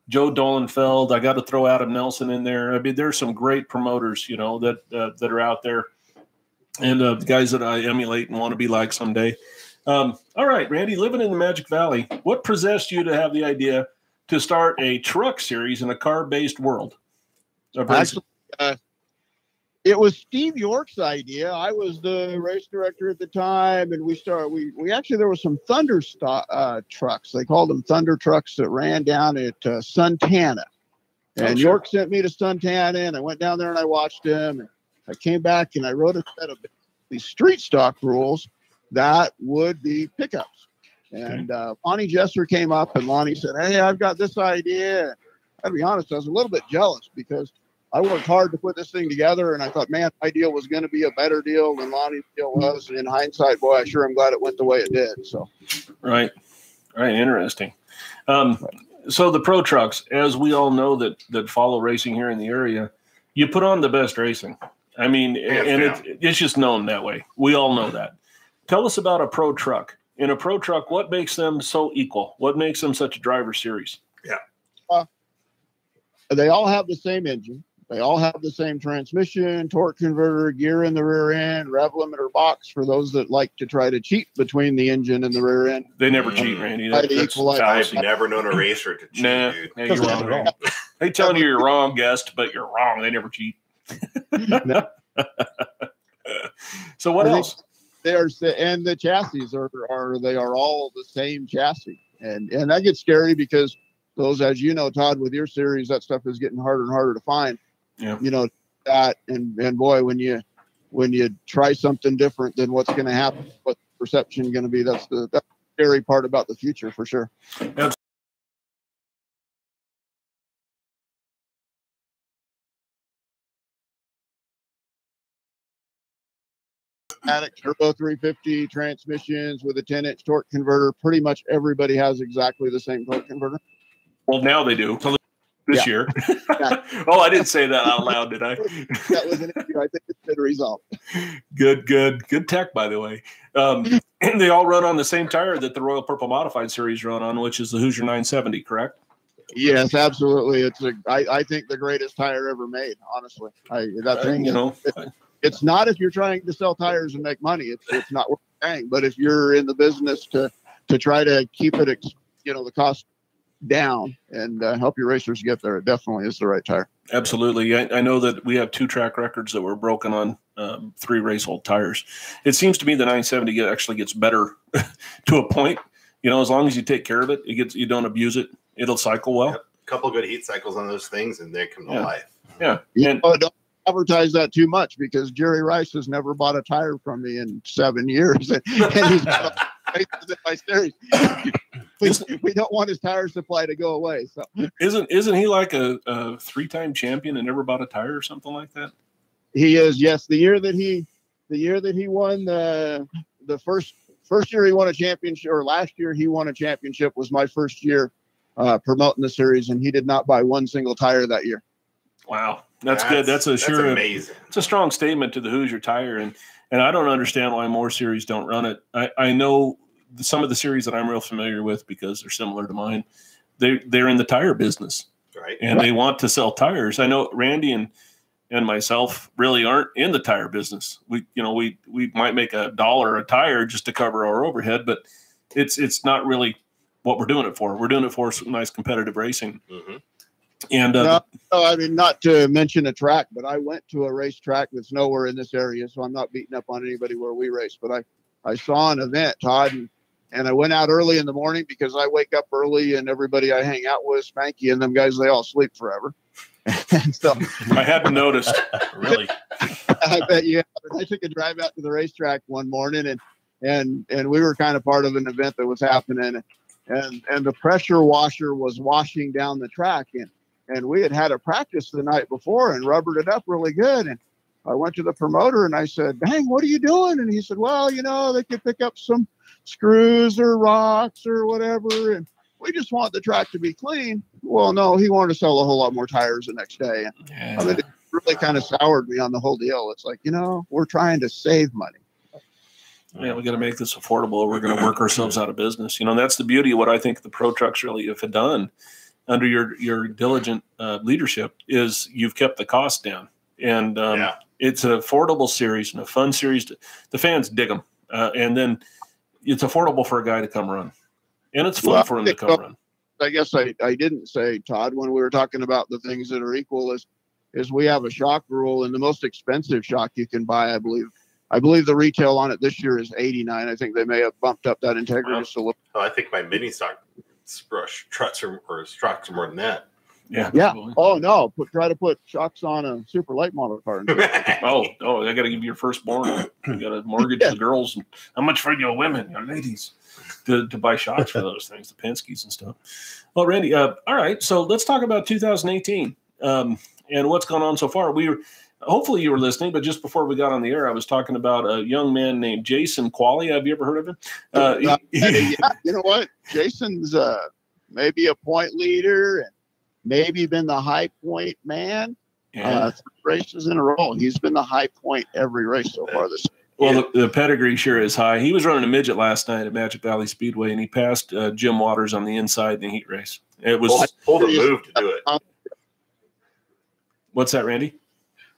S1: Joe Dolenfeld. I got to throw Adam Nelson in there. I mean, there's some great promoters, that are out there. And the guys that I emulate and want to be like someday. All right, Randy, living in the Magic Valley, what possessed you to have the idea to start a truck series in a car-based world?
S4: Actually, it was Steve York's idea. I was the race director at the time, and we actually there were some Thunder trucks. They called them Thunder trucks that ran down at Suntana. And York sent me to Suntana, and I went down there and I watched him. And I came back and I wrote a set of these street stock rules that would be pickups. And Lonnie Jesser came up and Lonnie said, "Hey, I've got this idea." I'll be honest, I was a little bit jealous because I worked hard to put this thing together, and I thought, man, my deal was going to be a better deal than Lonnie's deal was. And in hindsight, boy, I sure am glad it went the way it did. So,
S1: right, interesting. So the pro trucks, as we all know that follow racing here in the area, you put on the best racing. I mean, it's just known that way. We all know that. Tell us about a pro truck. In a pro truck, what makes them so equal? What makes them such a driver series?
S3: Yeah.
S4: They all have the same engine. They all have the same transmission, torque converter, gear in the rear end, rev limiter box for those that like to try to cheat between the engine and the rear end.
S1: They never cheat, Randy.
S3: I've never known a racer to cheat, dude.
S1: Nah, you're wrong, Randy. They telling you you're wrong, guest, but you're wrong. They never cheat. So what else?
S4: They are, and the chassis are all the same chassis, and that gets scary because those, as you know, Todd, with your series, that stuff is getting harder and harder to find.
S1: Yeah.
S4: You know that, and boy, when you try something different than what's going to happen, what the perception going to be, that's the scary part about the future for sure.
S1: Absolutely.
S4: Turbo 350 transmissions with a 10-inch torque converter. Pretty much everybody has exactly the same torque converter.
S1: Well, now they do. This year. Oh, I didn't say that out loud, did I?
S4: That was an issue. I think it's been resolved.
S1: Good tech, by the way. And they all run on the same tire that the Royal Purple Modified Series run on, which is the Hoosier 970, correct?
S4: Yes, absolutely. I think the greatest tire ever made. Honestly, it's not if you're trying to sell tires and make money. It's not worth paying. But if you're in the business to try to keep it, the cost down and help your racers get there, it definitely is the right tire.
S1: Absolutely. I know that we have 2 track records that were broken on 3 race old tires. It seems to me the 970 actually gets better to a point. As long as you take care of it, you don't abuse it. It'll cycle well.
S3: Yep. A couple good heat cycles on those things, and they come to life.
S1: Yeah.
S4: Don't advertise that too much because Jerry Rice has never bought a tire from me in 7 years, and he's in my series. We don't want his tire supply to go away. So
S1: isn't he like a 3-time champion and never bought a tire or something like that?
S4: He is. Yes, the year that he won the first year he won a championship, or last year he won a championship, was my first year promoting the series, and he did not buy one single tire that year.
S1: Wow, that's good. That's amazing. It's a strong statement to the Hoosier tire, and I don't understand why more series don't run it. I know some of the series that I'm real familiar with because they're similar to mine. They're in the tire business,
S3: right?
S1: And they want to sell tires. I know Randy and myself really aren't in the tire business. We might make $1 a tire just to cover our overhead, but it's not really what we're doing it for. We're doing it for some nice competitive racing.
S3: Mm-hmm.
S1: And
S4: I mean, not to mention a track, but I went to a racetrack that's nowhere in this area, so I'm not beating up on anybody where we race. But I saw an event, Todd, and I went out early in the morning because I wake up early, and everybody I hang out with, Spanky and them guys, they all sleep forever. And so
S1: I hadn't noticed.
S2: Really?
S4: I bet you have. I took a drive out to the racetrack one morning, and we were kind of part of an event that was happening, and the pressure washer was washing down the track, and we had a practice the night before and rubbered it up really good. And I went to the promoter and I said, "Dang, what are you doing?" And he said, "Well, they could pick up some screws or rocks or whatever, and we just want the track to be clean." Well, no, he wanted to sell a whole lot more tires the next day. And I mean, it really kind of soured me on the whole deal. It's like, we're trying to save money.
S1: Yeah, we got to make this affordable, or we're going to work ourselves out of business. That's the beauty of what I think the pro trucks really have done under your diligent leadership is you've kept the cost down. And it's an affordable series and a fun series. The fans dig them. And then it's affordable for a guy to come run. And it's fun for him to come run.
S4: I guess I didn't say, Todd, when we were talking about the things that are equal is we have a shock rule, and the most expensive shock you can buy, I believe the retail on it this year is $89. I think they may have bumped up that integrity just a little.
S3: Oh, I think my mini stock struts are more than that.
S1: Yeah.
S4: Absolutely. Oh no! Try to put shocks on a super late model car.
S1: oh! I got to give you your firstborn. You got to mortgage the girls. And how much for you women, you ladies, to buy shocks for those things, the Penske's and stuff. Well, Randy, all right. So let's talk about 2018 and what's gone on so far. Hopefully you were listening, but just before we got on the air, I was talking about a young man named Jason Qualley. Have you ever heard of him?
S4: Yeah, you know what? Jason's maybe a point leader and maybe been the high point man. Yeah. 3 races in a row. He's been the high point every race so far this year.
S1: Well, the pedigree sure is high. He was running a midget last night at Magic Valley Speedway, and he passed Jim Waters on the inside in the heat race. It was
S3: pulled a move to do it.
S1: What's that, Randy?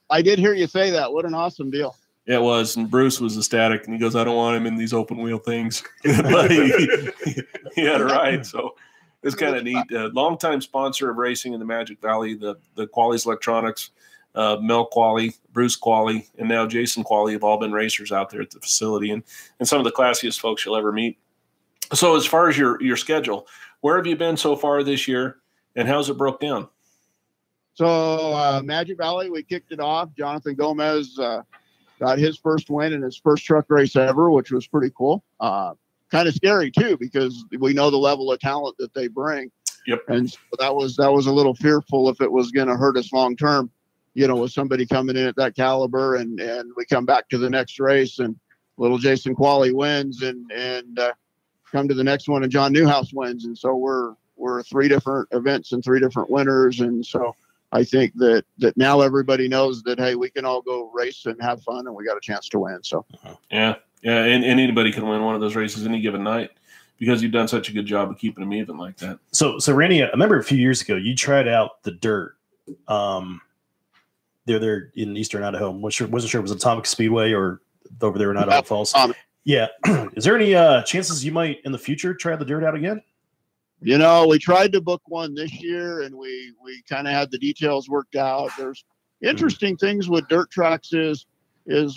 S4: I did hear you say that. What an awesome deal.
S1: Yeah, it was. And Bruce was ecstatic, and he goes, I don't want him in these open wheel things. But he had it right. So it's kind of neat. Longtime sponsor of racing in the Magic Valley, the Quali's Electronics, Mel Quali, Bruce Quali, and now Jason Quali have all been racers out there at the facility, and some of the classiest folks you'll ever meet. So as far as your schedule, where have you been so far this year, and how's it broke down?
S4: So Magic Valley, we kicked it off. Jonathan Gomez got his first win in his first truck race ever, which was pretty cool. Kind of scary too, because we know the level of talent that they bring.
S1: Yep.
S4: And so that was a little fearful if it was going to hurt us long term, you know, with somebody coming in at that caliber, and we come back to the next race and little Jason Quali wins and come to the next one and John Newhouse wins. And so we're 3 different events and 3 different winners. And so I think that now everybody knows that, hey, we can all go race and have fun, and we got a chance to win. So
S1: yeah, and anybody can win one of those races any given night, because you've done such a good job of keeping them even like that.
S2: So Randy, I remember a few years ago you tried out the dirt. They're in Eastern Idaho. Wasn't sure it was Atomic Speedway or over there in Idaho Falls. Yeah. Is there any chances you might in the future try the dirt out again?
S4: You know, we tried to book one this year, and we kind of had the details worked out. There's interesting things with dirt tracks is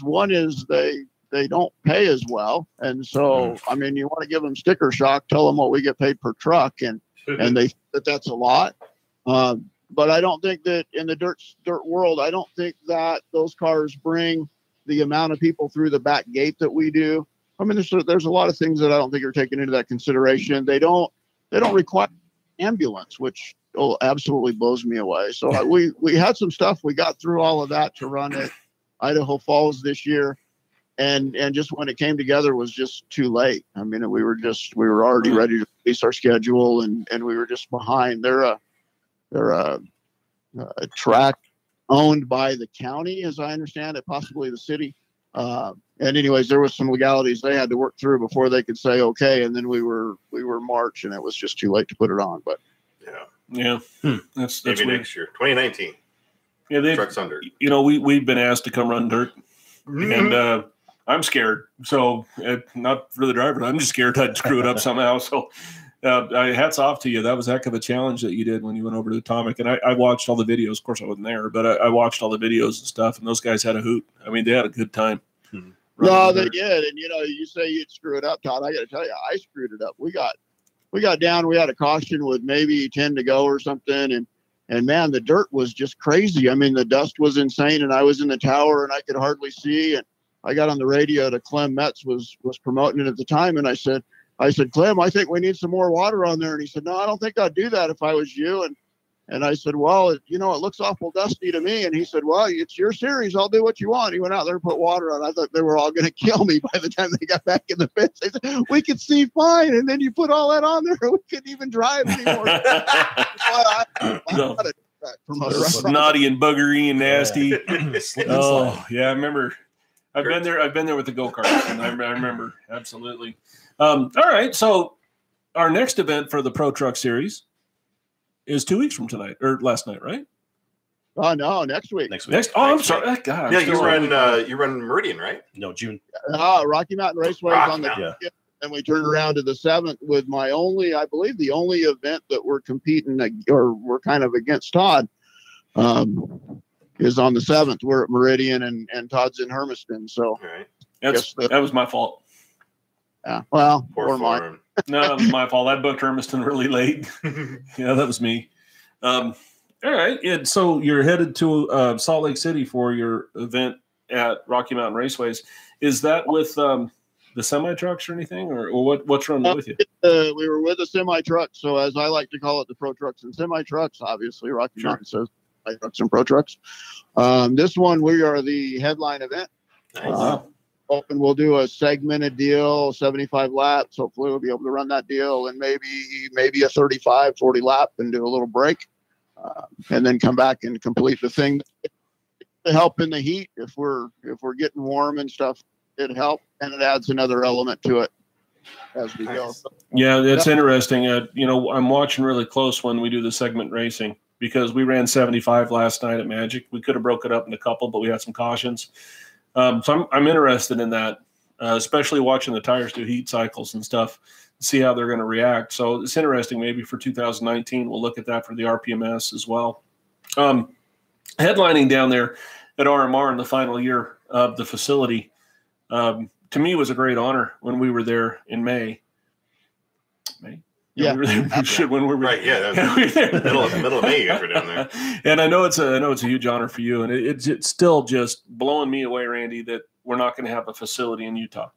S4: one is they don't pay as well. And so, I mean, you want to give them sticker shock, tell them what we get paid per truck, and they think that's a lot. But I don't think that in the dirt world, I don't think that those cars bring the amount of people through the back gate that we do. I mean, there's a lot of things that I don't think are taken into that consideration. They don't require ambulance, which absolutely blows me away. So we had some stuff. We got through all of that to run at Idaho Falls this year. And just when it came together was just too late. I mean, we were already ready to release our schedule, and we were just behind. They're a track owned by the county, as I understand it, possibly the city. And anyways, there was some legalities they had to work through before they could say okay. And then we were March, and it was just too late to put it on. But
S1: yeah, that's
S3: maybe
S1: weird.
S3: next year, 2019.
S1: Yeah,
S3: trucks under.
S1: You know, we've been asked to come run dirt, and I'm scared. So not for the driver, I'm just scared I'd screw it up somehow. So hats off to you. That was a heck of a challenge that you did when you went over to Atomic. And I watched all the videos. Of course, I wasn't there, but I watched all the videos and stuff. And those guys had a hoot. I mean, they had a good time.
S4: No, they did. And, you know, you say you'd screw it up, Todd. I got to tell you, I screwed it up. We got down. We had a caution with maybe 10 to go or something. And man, the dirt was just crazy. I mean, the dust was insane. And I was in the tower and I could hardly see. And I got on the radio to Clem Metz was promoting it at the time. And I said, Clem, I think we need some more water on there. And he said, no, I don't think I'd do that if I was you. And I said, well, you know, it looks awful dusty to me. And he said, well, it's your series. I'll do what you want. He went out there and put water on. I thought they were all going to kill me by the time they got back in the pits. They said, we could see fine. And then you put all that on there. We couldn't even drive anymore.
S1: Snotty and buggery and nasty. Oh, yeah, I remember. I've been there with the go-karts, and I remember. Absolutely. All right, so our next event for the Pro Truck Series is 2 weeks from tonight, or last night, right?
S4: Oh, no, next week.
S1: Oh, I'm sorry. God,
S3: yeah, you run Meridian, right?
S2: No, June.
S4: Rocky Mountain Raceway on the 5th, and we turn around to the 7th with I believe the only event that we're competing, or we're kind of against Todd, is on the 7th. We're at Meridian, and Todd's in Hermiston. So
S1: that was my fault.
S4: Yeah, well,
S3: poor mine.
S1: No, it was my fault. I booked Hermiston really late. Yeah, that was me. All right. Yeah, so you're headed to Salt Lake City for your event at Rocky Mountain Raceways. Is that with the semi trucks or anything, or what's running with you?
S4: We were with a semi truck. So as I like to call it, the Pro Trucks and Semi Trucks. Obviously, Rocky Mountain says semi trucks and Pro Trucks. This one, we are the headline event.
S1: Nice.
S4: And we'll do a segmented deal, 75 laps. Hopefully we'll be able to run that deal, and maybe a 35, 40 lap and do a little break, and then come back and complete the thing to help in the heat. If we're getting warm and stuff, it helps, and it adds another element to it as we go.
S1: Yeah, it's interesting. You know, I'm watching really close when we do the segment racing. because we ran 75 last night at Magic. We could have broke it up in a couple, but we had some cautions. So I'm interested in that, especially watching the tires do heat cycles and stuff, see how they're going to react. So it's interesting. Maybe for 2019, we'll look at that for the RPMS as well. Headlining down there at RMR in the final year of the facility, to me was a great honor when we were there in May.
S4: Yeah,
S1: we were there. When we were
S3: right. Yeah, that was middle of May. You guys were down there,
S1: and I know it's a huge honor for you, and it's still just blowing me away, Randy, that we're not going to have a facility in Utah.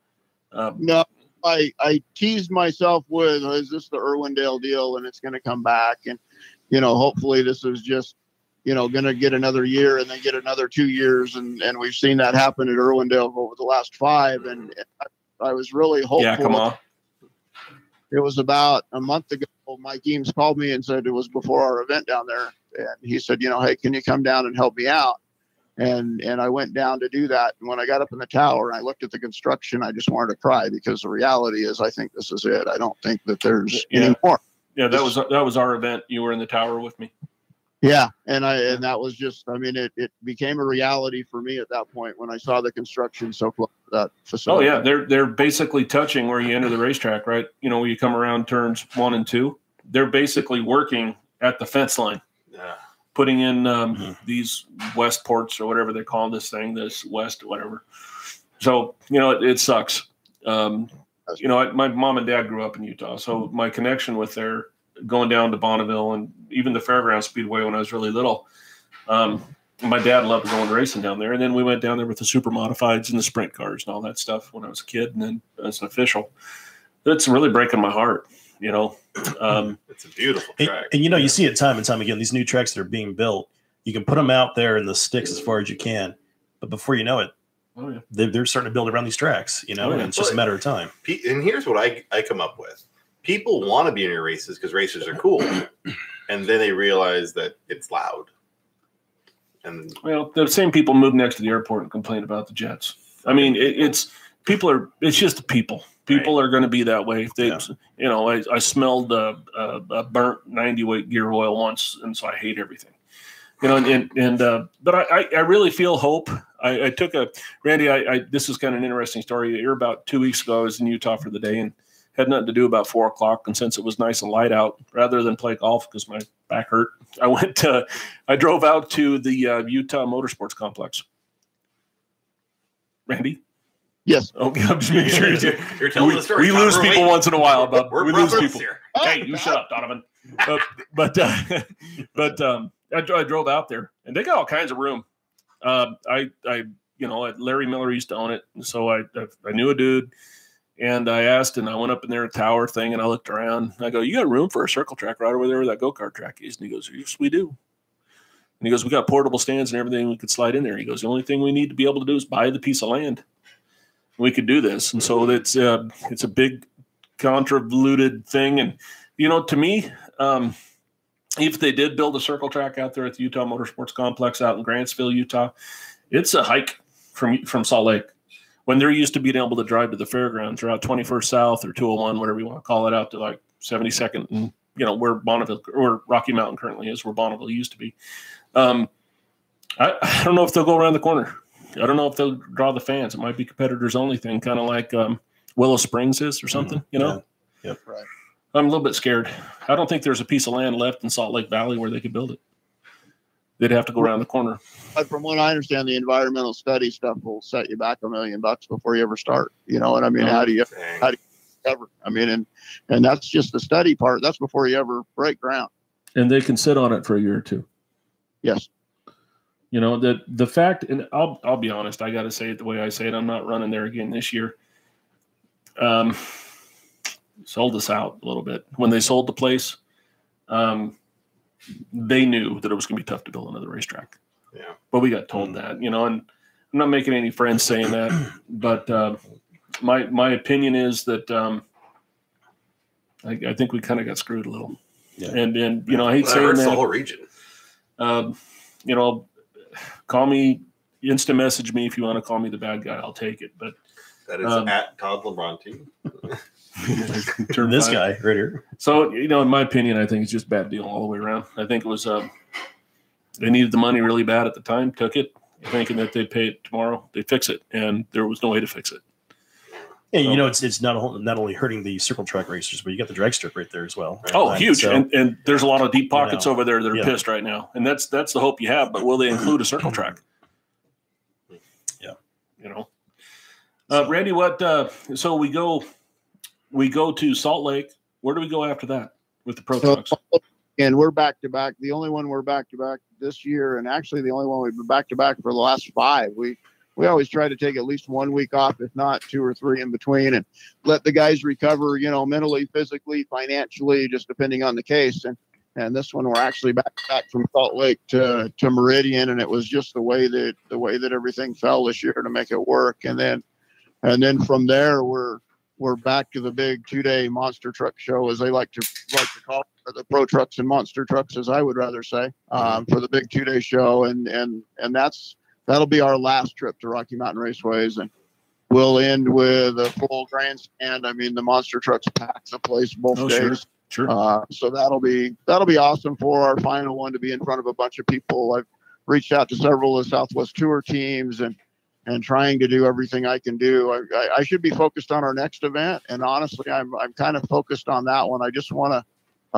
S4: No, I teased myself with, is this the Irwindale deal, and it's going to come back, and hopefully this is just going to get another year and then get another 2 years, and we've seen that happen at Irwindale over the last 5, and I was really hopeful.
S1: Yeah, come on.
S4: It was about a month ago. Mike Eames called me and said it was before our event down there. And he said, hey, can you come down and help me out? And I went down to do that. And when I got up in the tower and I looked at the construction, I just wanted to cry, because the reality is, I think this is it. I don't think that there's any more.
S1: Yeah, that was our event. You were in the tower with me.
S4: Yeah, and that was just, it became a reality for me at that point when I saw the construction so close to that facility.
S1: Oh yeah, they're basically touching where you enter the racetrack, right? Where you come around turns 1 and 2. They're basically working at the fence line, putting in these west ports or whatever they call this thing, this west whatever. So it sucks. My mom and dad grew up in Utah, so my connection with their going down to Bonneville and even the Fairground Speedway when I was really little. My dad loved going racing down there. And then we went down there with the super modifieds and the sprint cars and all that stuff when I was a kid. And then as an official, it's really breaking my heart,
S3: It's a beautiful track.
S2: And you see it time and time again, these new tracks that are being built, you can put them out there in the sticks as far as you can. But before you know it, they're starting to build around these tracks, and it's just a matter of time.
S3: And here's what I come up with. People want to be in your races because races are cool, and then they realize that it's loud. And
S1: the same people move next to the airport and complain about the jets. It's just the people. People are going to be that way. If they, I smelled a burnt 90 weight gear oil once, and so I hate everything. But I really feel hope. I took Randy. This is kind of an interesting story. You're about 2 weeks ago. I was in Utah for the day and had nothing to do about 4 o'clock. And since it was nice and light out, rather than play golf because my back hurt, I drove out to the Utah Motorsports Complex. Randy?
S4: Yes.
S1: Okay, I'm just making sure
S3: you're telling the story.
S1: We lose people once in a while. We lose people.
S3: Here.
S1: Hey, you shut up, Donovan. But I drove out there, and they got all kinds of room. Larry Miller used to own it, and so I knew a dude. And I asked, and I went up in their tower thing, and I looked around. And I go, "You got room for a circle track right over there where that go-kart track is?" And he goes, "Yes, we do." And he goes, "We got portable stands and everything we could slide in there." He goes, "The only thing we need to be able to do is buy the piece of land. We could do this." And so it's a big convoluted thing. And to me, if they did build a circle track out there at the Utah Motorsports Complex out in Grantsville, Utah, it's a hike from Salt Lake. When they're used to being able to drive to the fairgrounds or out 21st South or 201, whatever you want to call it, out to like 72nd and, where Bonneville or Rocky Mountain currently is, where Bonneville used to be. I don't know if they'll go around the corner. I don't know if they'll draw the fans. It might be competitors only thing, kind of like Willow Springs is or something,
S2: Yeah. Yep.
S4: Right.
S1: I'm a little bit scared. I don't think there's a piece of land left in Salt Lake Valley where they could build it. They'd have to go around the corner.
S4: But from what I understand, the environmental study stuff will set you back $1 million before you ever start. You know what I mean? How do you cover? And that's just the study part. That's before you ever break ground.
S1: And they can sit on it for a year or two.
S4: Yes.
S1: The fact, and I'll be honest, I got to say it the way I say it. I'm not running there again this year. Sold us out a little bit when they sold the place. They knew that it was going to be tough to build another racetrack.
S3: Yeah.
S1: But we got told that, and I'm not making any friends saying that, but my opinion is that I think we kind of got screwed a little.
S2: Yeah.
S1: And I hate saying that.
S3: The whole region.
S1: Call me, instant message me if you want to call me the bad guy. I'll take it. But
S3: that is at Todd LeBron team.
S1: Turn
S2: this
S1: 5.
S2: guy right here.
S1: So, in my opinion, I think it's just a bad deal all the way around. I think it was they needed the money really bad at the time, took it, thinking that they'd pay it tomorrow, they'd fix it, and there was no way to fix it.
S2: And it's not only hurting the circle track racers, but you got the drag strip right there as well. Right?
S1: Oh, huge!
S2: So,
S1: and there's a lot of deep pockets over there that are
S2: Yeah.
S1: pissed right now, and that's the hope you have. But will they include a circle track?
S2: Yeah,
S1: Randy, what? So we go to Salt Lake. Where do we go after that with the pro trucks?
S4: And we're back to back. The only one we're back to back this year, and actually the only one we've been back to back for the last 5. We always try to take at least 1 week off, if not 2 or 3 in between, and let the guys recover, mentally, physically, financially, just depending on the case. And this one we're actually back from Salt Lake to Meridian, and it was just the way that everything fell this year to make it work. And then from there we're back to the big 2-day monster truck show, as they like to call it, or the pro trucks and monster trucks, as I would rather say, for the big 2-day show, and that'll be our last trip to Rocky Mountain Raceways, and we'll end with a full grandstand. I mean, the monster trucks pack the place both days.
S1: Sure.
S4: So that'll be awesome for our final one, to be in front of a bunch of people. I've reached out to several of the Southwest Tour teams and trying to do everything I can do. I should be focused on our next event, and honestly, I'm kind of focused on that one. I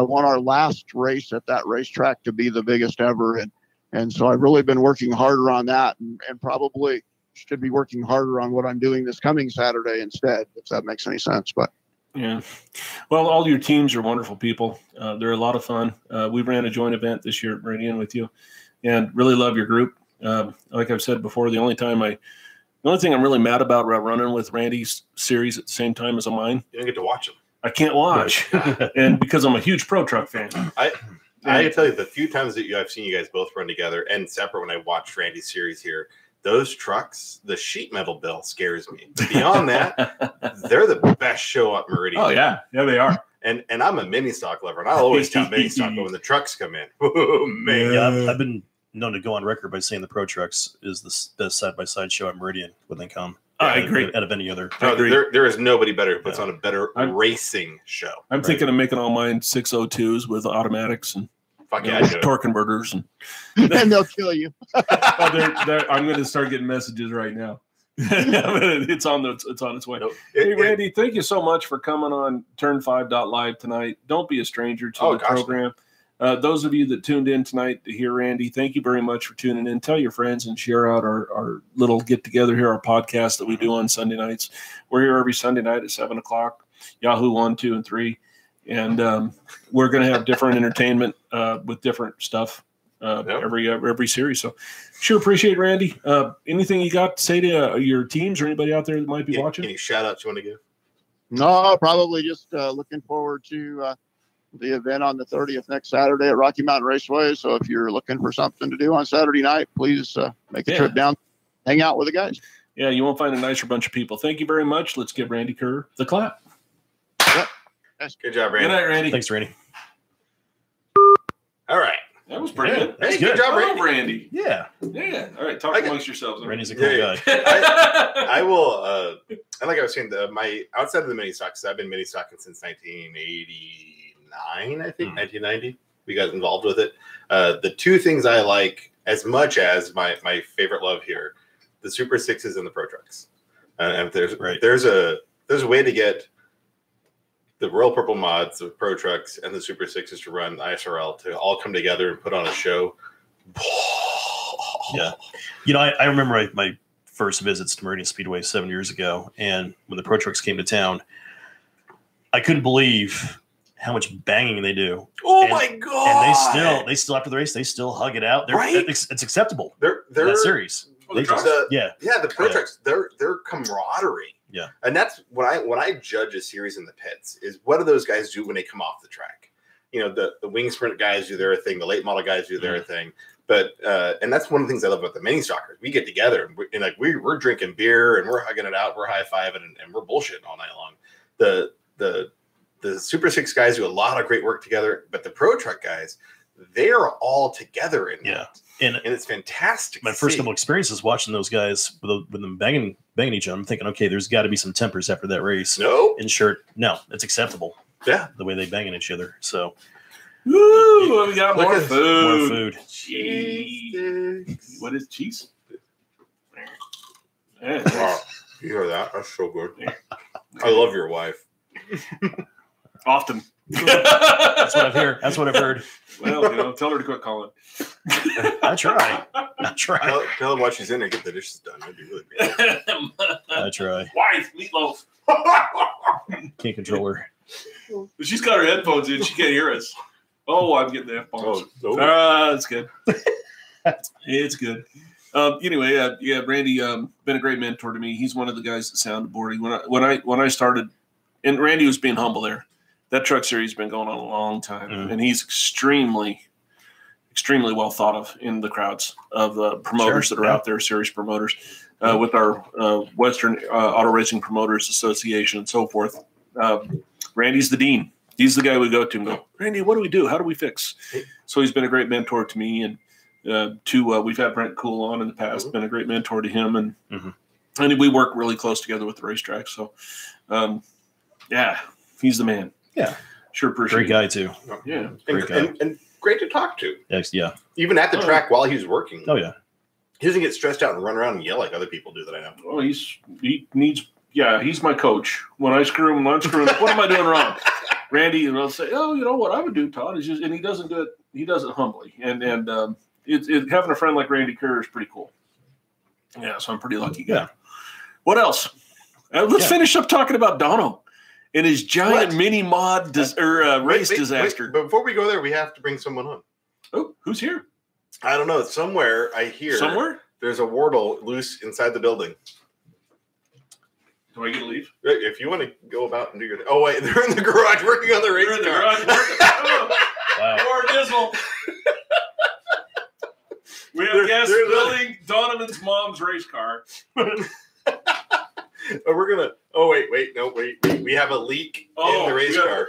S4: want our last race at that racetrack to be the biggest ever, and so I've really been working harder on that, and probably should be working harder on what I'm doing this coming Saturday instead, if that makes any sense. But
S1: yeah, well, all your teams are wonderful people. They're a lot of fun. We ran a joint event this year at Meridian with you, and really love your group. Like I've said before, the only thing I'm really mad about running with Randy's series at the same time as mine,
S3: You don't get to watch them.
S1: I can't watch, and because I'm a huge pro truck fan.
S3: I can tell you the few times that I've seen you guys both run together and separate when I watched Randy's series here, those trucks, the sheet metal bill scares me. But beyond that, they're the best show at Meridian.
S1: Oh, yeah, they are.
S3: And I'm a mini stock lover, and I'll always count mini stock, but when the trucks come in, oh, man.
S2: Yeah, I've been known to go on record by saying the pro trucks is the best side-by-side show at Meridian when they come.
S1: I agree.
S2: Out of any other.
S3: No, there is nobody better who puts on a better racing show.
S1: I'm thinking of making all mine 602s with automatics and torque converters, and
S4: they'll kill you.
S1: I'm going to start getting messages right now. it's on its way. Hey, Randy, thank you so much for coming on Turn5.LIve tonight. Don't be a stranger to the program. Those of you that tuned in tonight to hear Randy, thank you very much for tuning in. Tell your friends and share out our little get-together here, our podcast that we do on Sunday nights. We're here every Sunday night at 7 o'clock, Yahoo 1, 2, and 3. And we're going to have different entertainment with different stuff every series. So sure appreciate it, Randy. Anything you got to say to your teams or anybody out there that might be watching?
S3: Any shout-outs you want to give?
S4: No, probably just looking forward to the event on the 30th next Saturday at Rocky Mountain Raceway. So if you're looking for something to do on Saturday night, please make a trip down, hang out with the guys.
S1: Yeah, you won't find a nicer bunch of people. Thank you very much. Let's give Randy Kerr the clap.
S4: Yep.
S3: Good job, Randy.
S1: Good night, Randy.
S2: Thanks, Randy.
S3: All right.
S1: That was pretty good.
S3: Hey, good job, Randy.
S1: Randy.
S2: Yeah.
S1: Yeah. All right. Talk amongst yourselves.
S2: Randy's a cool guy.
S3: I will. And like I was saying, my outside of the mini stocks, I've been mini stocking since 1989, I think, 1990. We got involved with it. The two things I like as much as my favorite love here, the Super Sixes and the Pro Trucks. And there's a way to get the Royal Purple mods of Pro Trucks and the Super Sixes to run ISRL to all come together and put on a show.
S2: Yeah. I remember my first visits to Meridian Speedway 7 years ago, and when the Pro Trucks came to town, I couldn't believe how much banging they do.
S3: My God!
S2: And they still after the race, they still hug it out. It's acceptable.
S3: They're
S2: that series.
S3: The Pro Trucks, their camaraderie.
S2: Yeah.
S3: And that's when I judge a series in the pits is what do those guys do when they come off the track? The wing sprint guys do their thing, the late model guys do their thing. But and that's one of the things I love about the mini stockers. We get together and we're drinking beer and we're hugging it out, we're high-fiving and we're bullshitting all night long. The Super Six guys do a lot of great work together, but the Pro Truck guys, they are all together in that.
S2: And
S3: it's fantastic.
S2: My first couple experiences watching those guys with them banging each other, I'm thinking, okay, there's got to be some tempers after that race.
S3: No.
S2: No, it's acceptable.
S3: Yeah.
S2: The way they banging each other. So.
S1: Woo! We got more food.
S2: More food.
S1: Cheese. What is cheese? Yeah.
S3: Wow. You hear that? That's so good. I love your wife.
S1: Often.
S2: That's what I've heard. That's what I've heard.
S1: Well, tell her to quit calling.
S2: I try.
S3: Tell her why she's in there. Get the dishes done. That'd be really great.
S2: I try.
S1: Wife, meatloaf.
S2: Can't control her.
S1: She's got her headphones in. She can't hear us. Oh, I'm getting the F-bombs. It's good. It's good. Anyway, Randy, been a great mentor to me. He's one of the guys at soundboarding. When I started, and Randy was being humble there. That truck series has been going on a long time, and he's extremely well thought of in the crowds of promoters that are out there, series promoters, with our Western Auto Racing Promoters Association and so forth. Randy's the dean. He's the guy we go to and go, Randy, what do we do? How do we fix? So he's been a great mentor to me, and we've had Brent Cool on in the past, been a great mentor to him, and we work really close together with the racetrack. So, he's the man.
S2: Yeah,
S1: sure, appreciate
S2: great guy too.
S1: Yeah,
S3: great guy. And great to talk to.
S2: Yeah,
S3: even at the track while he's working.
S2: Oh yeah,
S3: he doesn't get stressed out and run around and yell like other people do that I know.
S1: Well, he's my coach. When I screw him, what am I doing wrong? Randy will say, "Oh, you know what I would do, Todd," is just, and he doesn't do it. He does it humbly, and having a friend like Randy Kerr is pretty cool. Yeah, so I'm pretty lucky guy.
S2: Yeah.
S1: What else? Let's finish up talking about Dono and his giant mini mod race disaster.
S3: But before we go there, we have to bring someone on.
S1: Oh, who's here?
S3: I don't know. Somewhere I hear there's a Wardle loose inside the building.
S1: Do I get to leave?
S3: If you want to go about and do your... Oh, wait. They're in the garage working on the race car.
S1: Wow. More dismal. We have guests building Donovan's mom's race car.
S3: We're going to... Oh, wait. No, wait. We have a leak in the race car.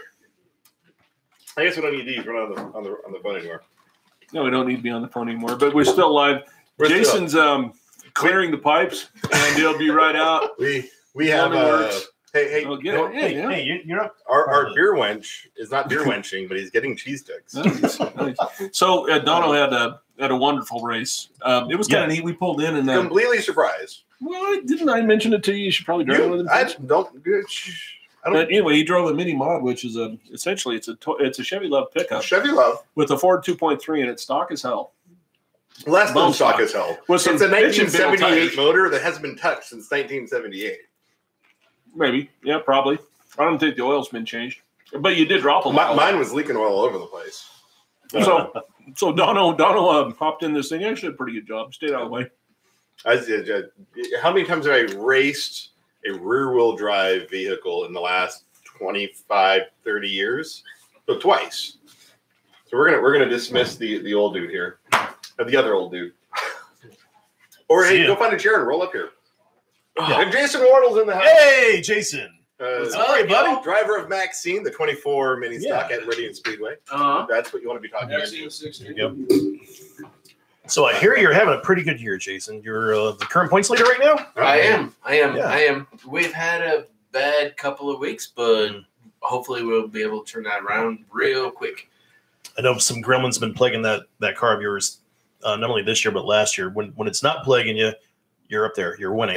S3: I guess we don't need these. We're not on the phone anymore.
S1: No, we don't need to be on the phone anymore, but we're still live. Jason's clearing the pipes, and he'll be right out.
S3: We have hey,
S2: you're not
S3: our beer wench is not beer wenching, but he's getting cheese sticks.
S1: Nice. So Dono had a wonderful race. It was kind of neat. We pulled in and
S3: completely surprised.
S1: Well, didn't I mention it to you? You should probably drive with him.
S3: But
S1: anyway, he drove a mini mod, which is essentially it's a Chevy Love pickup.
S3: Chevy Love
S1: with a Ford 2.3, and it's stock as hell.
S3: Less than stock as hell.
S1: It's a
S3: 1978 motor that hasn't been touched since 1978.
S1: Maybe, yeah, probably. I don't think the oil's been changed, but you did drop a lot.
S3: Mine was leaking oil all over the place.
S1: So Dono hopped in this thing. Actually, did a pretty good job. Stayed out of the way.
S3: How many times have I raced a rear-wheel drive vehicle in the last 25, 30 years? So twice. So we're gonna dismiss the old dude here, the other old dude. Or hey, go find a chair and roll up here. Yeah. And Jason Wardle's in the house.
S2: Hey, Jason.
S3: Sorry, buddy. Driver of Maxine, the 24 mini stock at Meridian Speedway. That's what you want to be talking about.
S1: There
S2: you go. So I hear you're having a pretty good year, Jason. You're the current points leader right now?
S5: I am. We've had a bad couple of weeks, but hopefully we'll be able to turn that around real quick.
S2: I know some gremlins been plaguing that car of yours, not only this year, but last year. When it's not plaguing you, you're up there. You're winning.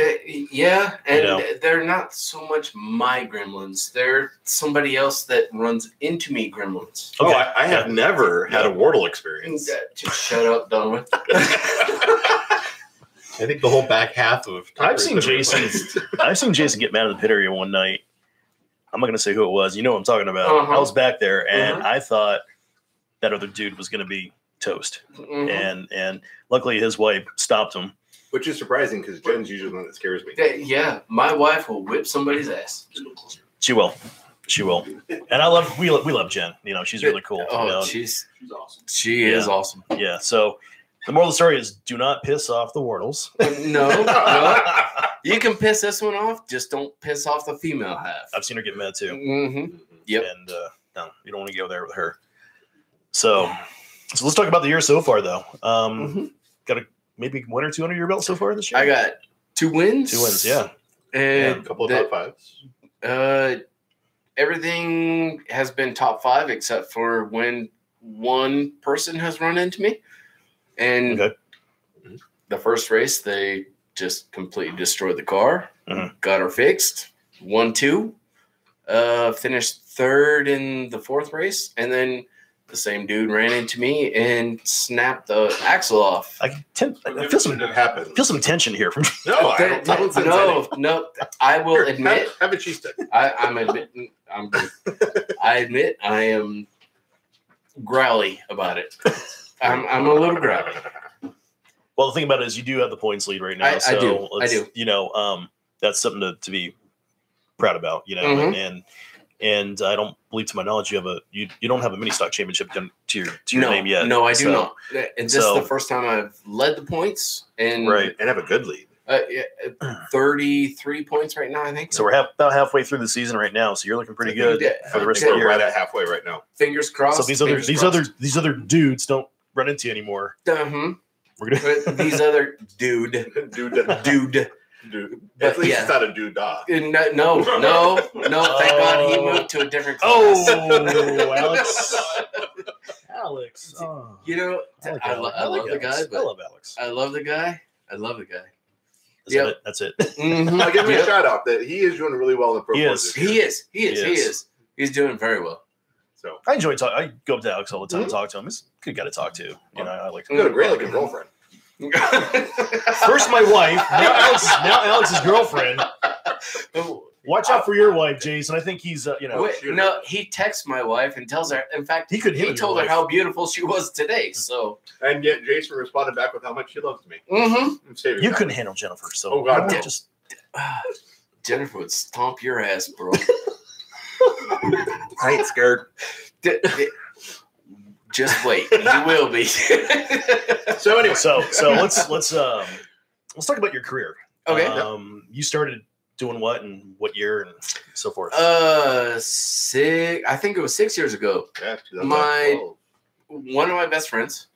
S5: They're not so much my gremlins. They're somebody else that runs into me gremlins.
S3: Okay. Oh, I have never had a Wardle experience.
S5: Just shut up, Donovan.
S3: I think the whole back half of
S2: I've seen Jason get mad at the pit area one night. I'm not going to say who it was. You know what I'm talking about. I was back there, and I thought that other dude was going to be toast. And luckily his wife stopped him.
S3: Which is surprising because Jen's usually the one that scares me.
S5: Yeah, my wife will whip somebody's ass.
S2: She will. And we love Jen. You know, she's really cool.
S5: She's awesome. She is awesome.
S2: Yeah. So the moral of the story is do not piss off the Wardles.
S5: No. You can piss this one off, just don't piss off the female half.
S2: I've seen her get mad too.
S5: Yep.
S2: And no, you don't want to go there with her. So So let's talk about the year so far, though. Got maybe 1 or 2 under your belt so far this year?
S5: I got 2 wins.
S2: 2 wins, yeah.
S5: And
S3: a couple of top 5s.
S5: Everything has been top 5 except for when one person has run into me. And the first race, they just completely destroyed the car, got her fixed, 1-2, finished 3rd in the 4th race, and then the same dude ran into me and snapped the axle off.
S2: I feel some tension here from
S5: No. I will admit.
S3: Have a cheese stick.
S5: I admit I am growly about it. I'm a little growly.
S2: Well, the thing about it is you do have the points lead right now.
S5: I do.
S2: You know, that's something to be proud about, you know, and I don't believe, to my knowledge, you don't have a mini stock championship to your name yet.
S5: No, I do not. And this is the first time I've led the points and
S3: have a good lead.
S5: 33 points right now, I think.
S2: So we're about halfway through the season right now. So you're looking pretty good for the rest of the year.
S3: Right at halfway right now.
S5: Fingers crossed.
S2: So these other dudes don't run into you anymore. We're gonna
S5: these other dude.
S3: At least it's not a doodah.
S5: No. Thank God he moved to a different class.
S2: Alex. Oh.
S5: You know, I love the guy.
S2: I love Alex.
S5: I love the guy.
S2: That's it.
S3: I give him a shout out that he is doing really well in the pro.
S5: He is. He's doing very well.
S3: So
S2: I enjoy talking. I go up to Alex all the time and talk to him. He's a good guy to talk to. You know, I like.
S3: He's got a great looking girlfriend.
S2: First my wife, now Alex's girlfriend. Watch out for your wife, Jason. I think he's,
S5: No, he texts my wife and tells her. In fact, he told her how beautiful she was today. So,
S3: and yet Jason responded back with how much she loves me.
S2: You couldn't handle Jennifer, so
S3: oh god,
S5: Jennifer would stomp your ass, bro.
S3: I ain't scared.
S5: Just wait, you will be.
S2: So anyway, so let's talk about your career.
S5: Okay.
S2: You started doing what and what year and so forth?
S5: I think it was 6 years ago.
S3: Yeah,
S5: one of my best friends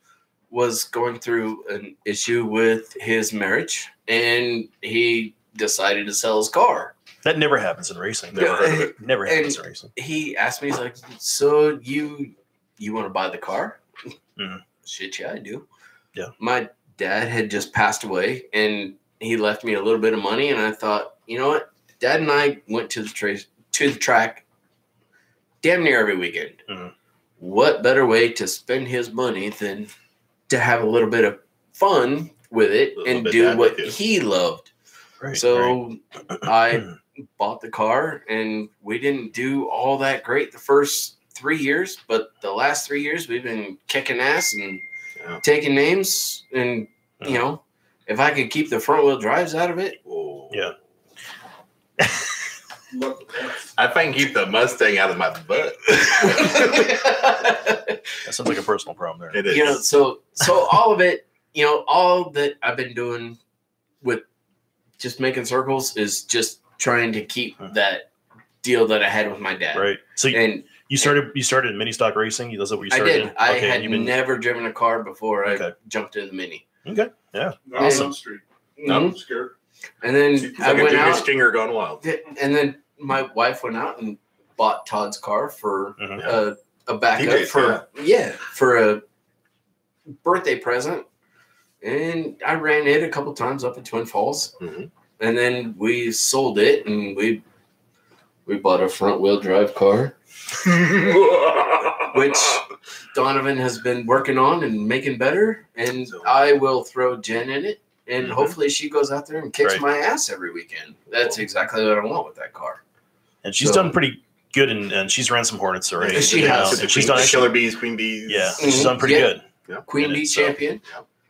S5: was going through an issue with his marriage, and he decided to sell his car.
S2: That never happens in racing. Never happens in racing.
S5: He asked me, he's like, "So you want to buy the car?" Shit, yeah, I do.
S2: Yeah.
S5: My dad had just passed away, and he left me a little bit of money, and I thought, you know what? Dad and I went to the track damn near every weekend. What better way to spend his money than to have a little bit of fun with it and do what he loved? So I bought the car, and we didn't do all that great the first 3 years, but the last 3 years we've been kicking ass and taking names, and you know, if I could keep the front wheel drives out of it,
S3: if I can keep the Mustang out of my butt.
S2: That sounds like a personal problem there.
S3: It is.
S5: You know, so all of it, you know, all that I've been doing with just making circles is just trying to keep that deal that I had with my dad.
S2: Right. So you started in mini stock racing. That's what you started.
S5: I did. I had never driven a car before I jumped in the mini.
S2: Okay. Yeah.
S1: Awesome.
S3: I'm scared.
S5: And then I went out.
S3: Stinger gone wild.
S5: And then my wife went out and bought Todd's car for a backup for a birthday present. And I ran it a couple times up at Twin Falls. And then we sold it, and we bought a front wheel drive car, which Donovan has been working on and making better. And I will throw Jen in it, and hopefully she goes out there and kicks my ass every weekend. That's exactly what I want with that car.
S2: And she's done pretty good, and she's ran some Hornets already.
S5: She has.
S2: She's done
S3: Killer Bees, Queen Bees.
S2: Yeah, she's done pretty good.
S3: Yeah.
S5: Queen Bee champion.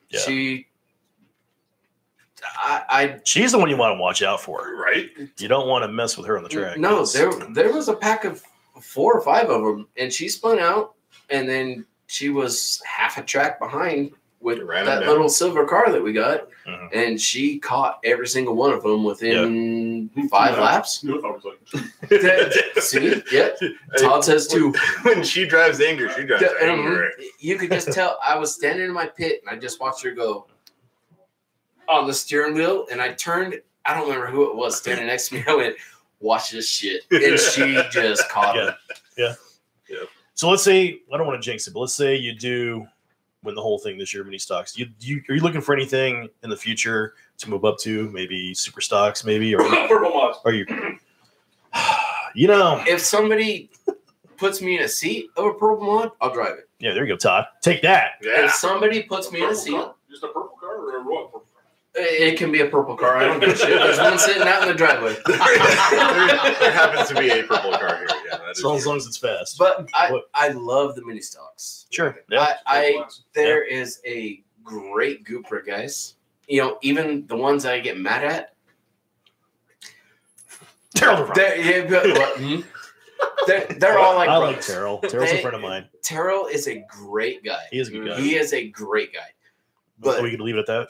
S2: Yeah.
S5: She's
S2: the one you want to watch out for,
S3: right?
S2: You don't want to mess with her on the track.
S5: No, there was a pack of 4 or 5 of them, and she spun out, and then she was half a track behind with that little silver car that we got, and she caught every single one of them within 5 laps. See, yeah. Todd says too.
S3: When she drives angry, she drives angry.
S5: You could just tell. I was standing in my pit, and I just watched her go on the steering wheel, and I turned. I don't remember who it was standing next to me. I went, "Watch this shit," and she just caught him.
S2: Yeah. So let's say, I don't want to jinx it, but let's say you do win the whole thing this year, mini stocks. Are you looking for anything in the future to move up to? Maybe super stocks, maybe, or
S1: purple mods.
S2: Are you? You know,
S5: if somebody puts me in a seat of a purple mod, I'll drive it.
S2: Yeah, there you go, Todd. Take that.
S5: Yeah. If somebody puts me in a seat,
S1: just a purple car or a what?
S5: It can be a purple car. I don't give a shit. There's one sitting out in the driveway.
S3: there happens to be a purple car here. Yeah,
S2: as long as it's fast.
S5: But I love the mini stocks.
S2: Sure. Yeah.
S5: There is a great gooper, guys. You know, even the ones I get mad at.
S2: Terrell.
S5: They're all like
S2: I
S5: brothers.
S2: like Terrell. Terrell's a friend of mine.
S5: Terrell is a great guy.
S2: He is a good guy.
S5: He is a great guy. But
S2: we can leave it at that.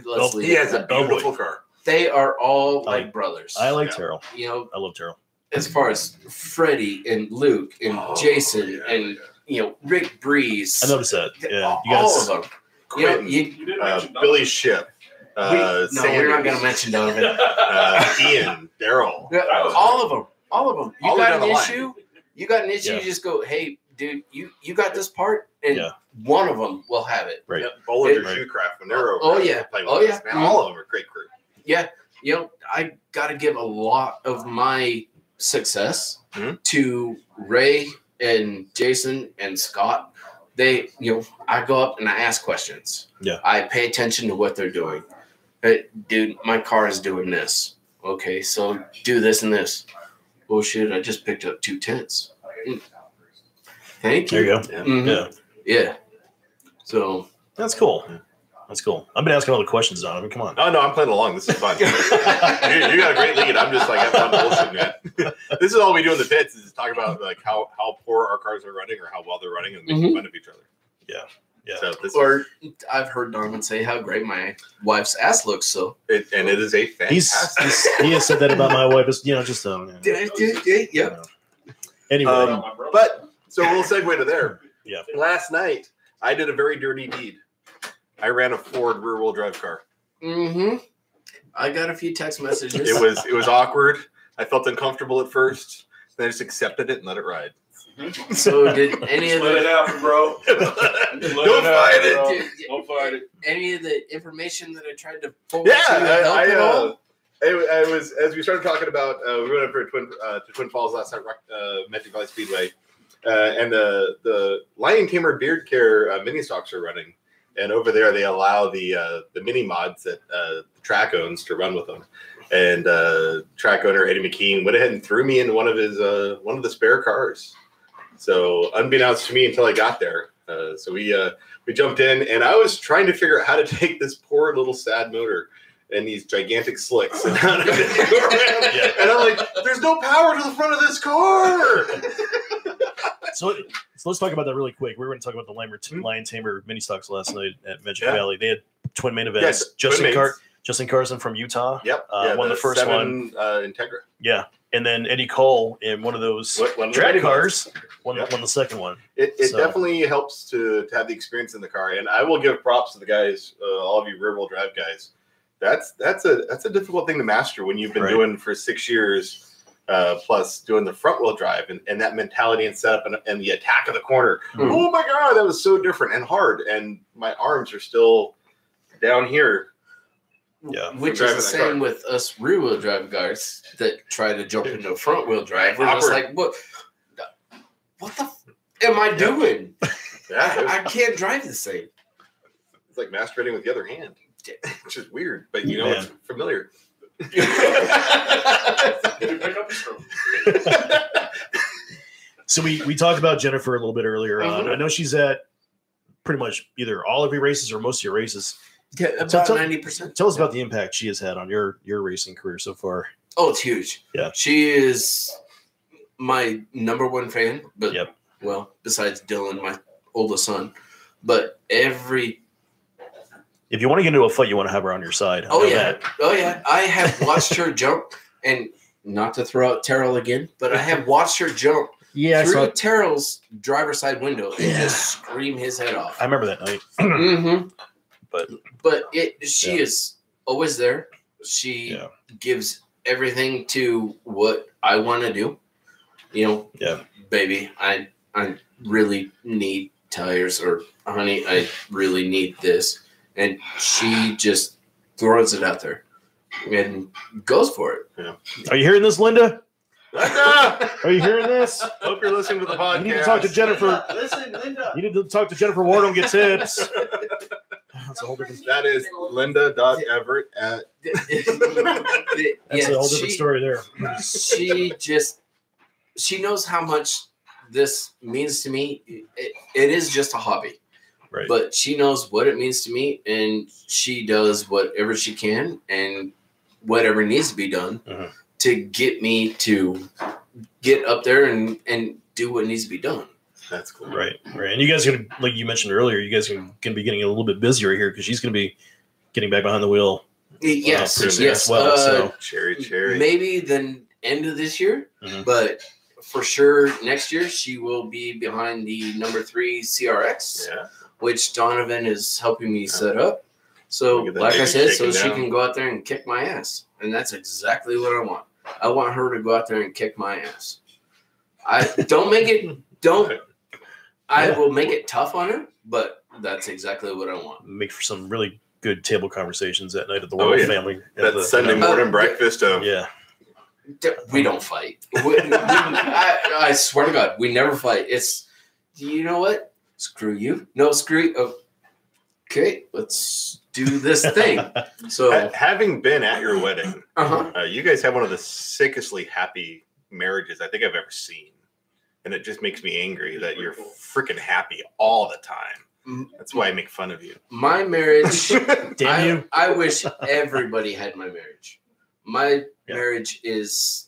S5: Let's leave
S3: he has a beautiful car.
S5: They are all like brothers.
S2: I like Terrell.
S5: You know,
S2: I love Terrell.
S5: As far as Freddie and Luke and Jason and Rick Breeze.
S2: I noticed that. Yeah,
S5: all of them.
S3: Quentin, Billy Ship.
S5: No, we're not going to mention Donovan.
S3: Ian, Daryl.
S5: All of them. All of them. You got an issue. You got an issue.
S2: Yeah.
S5: You just go, hey, dude, you got this part, and one of them will have it.
S2: Right.
S3: Bollinger Shoecraft when they're over.
S5: Oh yeah. Oh yeah.
S3: Man, all of them are great crew.
S5: Yeah. You know, I got to give a lot of my success to Ray and Jason and Scott. They, I go up and I ask questions.
S2: Yeah.
S5: I pay attention to what they're doing. Hey, dude, my car is doing this. Okay, so do this and this. Oh shit! I just picked up 2 tenths. Thank you.
S2: There you go.
S3: Yeah.
S5: Mm-hmm. Yeah. So
S2: that's cool. That's cool. I've been asking all the questions, Donovan. Come on.
S3: Oh, no, I'm playing along. This is fun. you got a great lead. I'm just like having fun bullshitting, man. This is all we do in the pits is talk about like how poor our cars are running or how well they're running and making fun of each other.
S2: Yeah. Yeah.
S5: So I've heard Donovan say how great my wife's ass looks. So
S3: it is a fantastic.
S2: He has said that about my wife. Just
S5: yeah.
S2: Anyway,
S3: but so we'll segue to there.
S2: Yeah.
S3: Last night I did a very dirty deed. I ran a Ford rear-wheel drive car.
S5: I got a few text messages.
S3: It was awkward. I felt uncomfortable at first. Then I just accepted it and let it ride.
S5: So did any of
S1: let it out, bro?
S3: Don't fight it.
S1: Don't fight it.
S5: Any of the information that I tried to pull
S3: I was as we started talking about. We went up to Twin Falls last night, Magic Valley Speedway, and the Lion Tamer Beard Care mini stocks are running. And over there, they allow the mini mods that the track owns to run with them. And track owner Eddie McKean went ahead and threw me into one of the spare cars. So unbeknownst to me until I got there, so we jumped in, and I was trying to figure out how to take this poor little sad motor and these gigantic slicks and how to go around. Yeah. And I'm like, there's no power to the front of this car.
S2: So let's talk about that really quick. We were going to talk about the Lion Tamer mini stocks last night at Magic Valley. They had twin main events. Justin Carson from Utah.
S3: Yep.
S2: Won the first one.
S3: Integra.
S2: Yeah. And then Eddie Cole in one of those drag cars won the second one.
S3: It definitely helps to have the experience in the car. And I will give props to the guys, all of you rear wheel drive guys. That's a difficult thing to master when you've been doing for 6 years. Plus doing the front wheel drive and that mentality and setup and the attack of the corner. Oh my God, that was so different and hard. And my arms are still down here.
S5: Yeah. Which is the same with us rear wheel drive guys that try to jump into a front wheel drive. We're just like, what the am I doing?
S3: Yeah,
S5: I can't drive the same.
S3: It's like masturbating with the other hand, which is weird, but it's familiar.
S2: So we talked about Jennifer a little bit earlier on. I know she's at pretty much either all of your races or most of your races.
S5: Yeah, about 90%.
S2: Tell us about the impact she has had on your racing career so far.
S5: Oh, it's huge.
S2: Yeah.
S5: She is my number one fan, but well, besides Dylan, my oldest son. But every
S2: If you want to get into a fight, you want to have her on your side.
S5: oh yeah, I have watched her jump, and not to throw out Terrell again, but I have watched her jump through Terrell's driver's side window and just scream his head off.
S2: I remember that night.
S5: But she is always there. She gives everything to what I want to do. Baby, I really need tires, or honey, I really need this. And she just throws it out there and goes for it.
S2: Yeah. Are you hearing this, Linda?
S3: Linda!
S2: Are you hearing this?
S3: Hope you're listening to the podcast.
S2: You need to talk to Jennifer.
S5: Listen, Linda.
S2: You need to talk to Jennifer Ward and get tips. That's a whole different.
S3: That is Linda.Everett at.
S2: That's a whole different story there.
S5: She knows how much this means to me. It is just a hobby.
S2: Right.
S5: But she knows what it means to me, and she does whatever she can and whatever needs to be done to get me to get up there and do what needs to be done.
S3: That's cool.
S2: Right. And you guys are going to, like you mentioned earlier, you guys are going to be getting a little bit busier here because she's going to be getting back behind the wheel.
S5: Yes.
S2: As well. So
S3: Cherry.
S5: Maybe the end of this year, but for sure next year she will be behind the number 3 CRX. Yeah. Which Donovan is helping me set up. So, like I said, so she can go out there and kick my ass. And that's exactly what I want. I want her to go out there and kick my ass. I will make it tough on her, but that's exactly what I want.
S2: Make for some really good table conversations that night at the Royal family.
S3: That Sunday morning breakfast.
S5: We don't fight. I swear to God, we never fight. You know what? Screw you. No, screw you. Okay, let's do this thing. So,
S3: having been at your wedding, you guys have one of the sickestly happy marriages I think I've ever seen. And it just makes me angry that you're freaking happy all the time. That's why I make fun of you.
S5: My marriage,
S2: damn you.
S5: I wish everybody had my marriage. My marriage is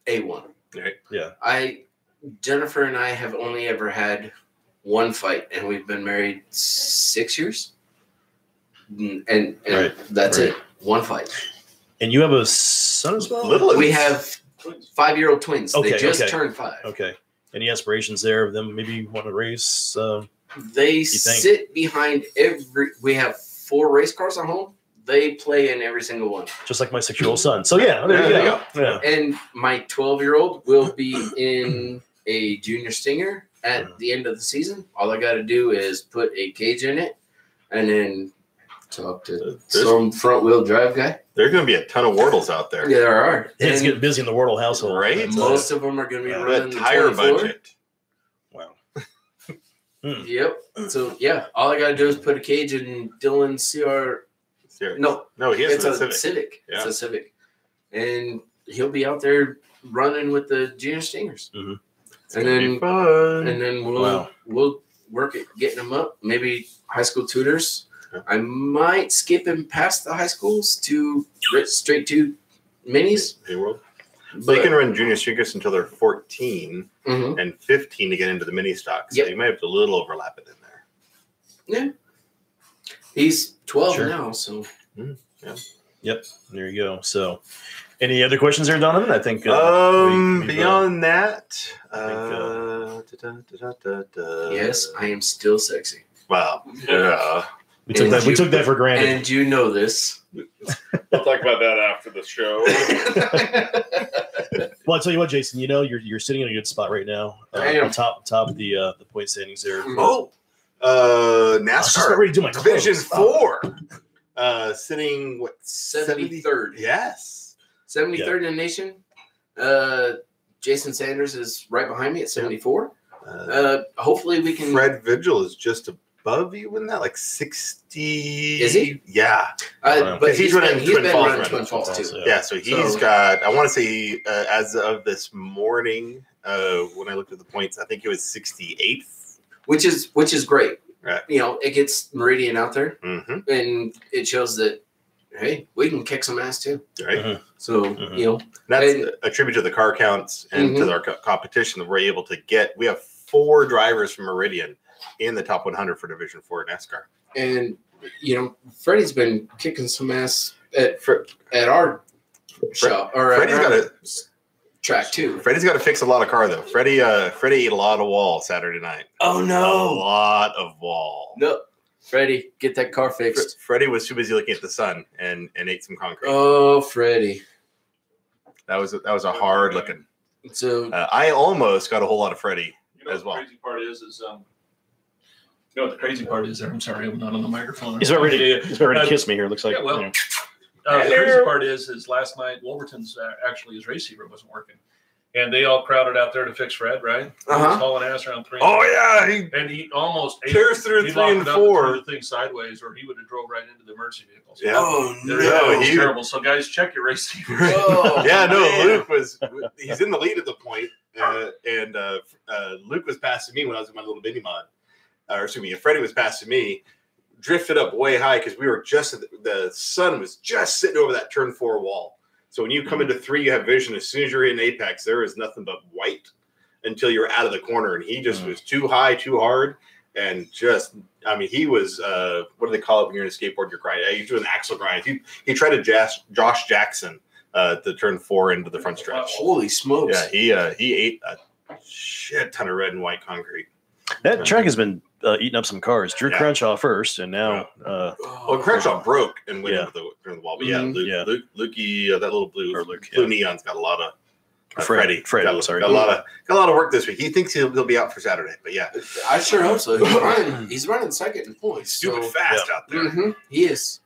S5: A1.
S3: Right.
S2: Yeah.
S5: Jennifer and I have only ever had one fight, and we've been married 6 years, and that's it. One fight.
S2: And you have a son as well?
S5: We have 5-year-old twins. They just turned 5.
S2: Okay. Any aspirations there of them maybe want to race?
S5: They sit behind we have 4 race cars at home. They play in every single one.
S2: Just like my 6-year-old son. So there you go. Yeah.
S5: And my 12-year-old will be in a junior Stinger at the end of the season. All I got to do is put a cage in it and then talk to some front-wheel drive guy.
S3: There's going to be a ton of Wardles out there.
S5: Yeah, there are.
S2: It's getting busy in the Wardle household.
S3: Right?
S5: Most of them are going to be running
S3: the tire
S5: 24.
S3: budget.
S2: Wow.
S5: Yep. So, all I got to do is put a cage in Dylan's CR. No,
S3: he has
S5: a Civic.
S3: Yeah.
S5: It's a Civic. And he'll be out there running with the junior Stingers. And then we'll work at getting them up. Maybe high school tutors. I might skip him past the high schools to straight to minis.
S3: They can run junior Stingers until they're 14 and 15 to get into the mini stocks. So you might have a little overlap it in there.
S5: Yeah. He's 12 now, so.
S2: Yep. There you go. So, any other questions there, Donovan? I think.
S3: Beyond that.
S5: Yes, I am still sexy.
S3: Wow. Yeah.
S2: We took that for granted.
S5: And you know this.
S1: We'll talk about that after the show.
S2: Well, I'll tell you what, Jason. You know, you're sitting in a good spot right now. On top of the point standings there.
S3: NASCAR.
S2: I was just ready to do my
S3: Division 4. Sitting
S5: 73rd.
S3: Yes.
S5: 73rd in the nation. Jason Sanders is right behind me at 74. Hopefully we can.
S3: Fred Vigil is just above you in that, like 60.
S5: Is he?
S3: Yeah.
S5: But he's running Twin Falls too.
S3: Yeah, so he's got, I want to say, as of this morning, when I looked at the points, I think it was 68th.
S5: Which is great.
S3: Right.
S5: You know, it gets Meridian out there, and it shows that, hey, we can kick some ass too.
S3: Right.
S5: So, you know.
S3: That's a tribute to the car counts and to our competition that we're able to get. We have 4 drivers from Meridian in the top 100 for Division 4 NASCAR.
S5: And Freddie's been kicking some ass at our shop or
S3: Freddie's got a
S5: track too.
S3: Freddie's got to fix a lot of car though. Freddie ate a lot of wall Saturday night.
S5: Oh no,
S3: a lot of wall.
S5: No, Freddie, get that car fixed.
S3: Freddie was too busy looking at the sun and ate some concrete.
S5: Oh, Freddie,
S3: that was a hard looking.
S5: So
S3: I almost got a whole lot of Freddie as well.
S1: The crazy part is what the crazy part is there. I'm sorry, I'm not on the microphone.
S2: He's about ready to kiss me here. It looks like.
S1: Yeah, well, the crazy part is last night Wolverton's actually his receiver wasn't working, and they all crowded out there to fix Fred. Right? He was hauling ass around 3.
S3: Oh yeah,
S1: he almost
S3: tears through 3 and 4.
S1: The thing sideways, or he would have drove right into the emergency vehicles.
S3: Yeah.
S5: Oh no,
S1: it was terrible. So guys, check your receivers.
S5: Oh,
S3: yeah, no, man. He's in the lead at the point, and Luke was passing me when I was in my little mini mod. Or excuse me, Freddie was passing me, drifted up way high because we were just the sun was just sitting over that turn 4 wall. So when you come into 3, you have vision. As soon as you're in apex, there is nothing but white until you're out of the corner. And he just was too high, too hard, and he was what do they call it when you're in a skateboard? You're grinding. You're doing axle grind. He tried to Josh Jackson to turn 4 into the front stretch.
S5: Holy smokes!
S3: Yeah, he ate a shit ton of red and white concrete.
S2: That track has been eating up some cars. Drew Crenshaw first, and now
S3: Crenshaw broke and went into the wall. But Lukey, that little blue neon's got a lot of Freddie. Got a lot of work this week. He thinks he'll be out for Saturday, but yeah,
S5: I sure hope so. He's running second in points.
S3: Stupid fast out there.
S5: Mm-hmm. He is.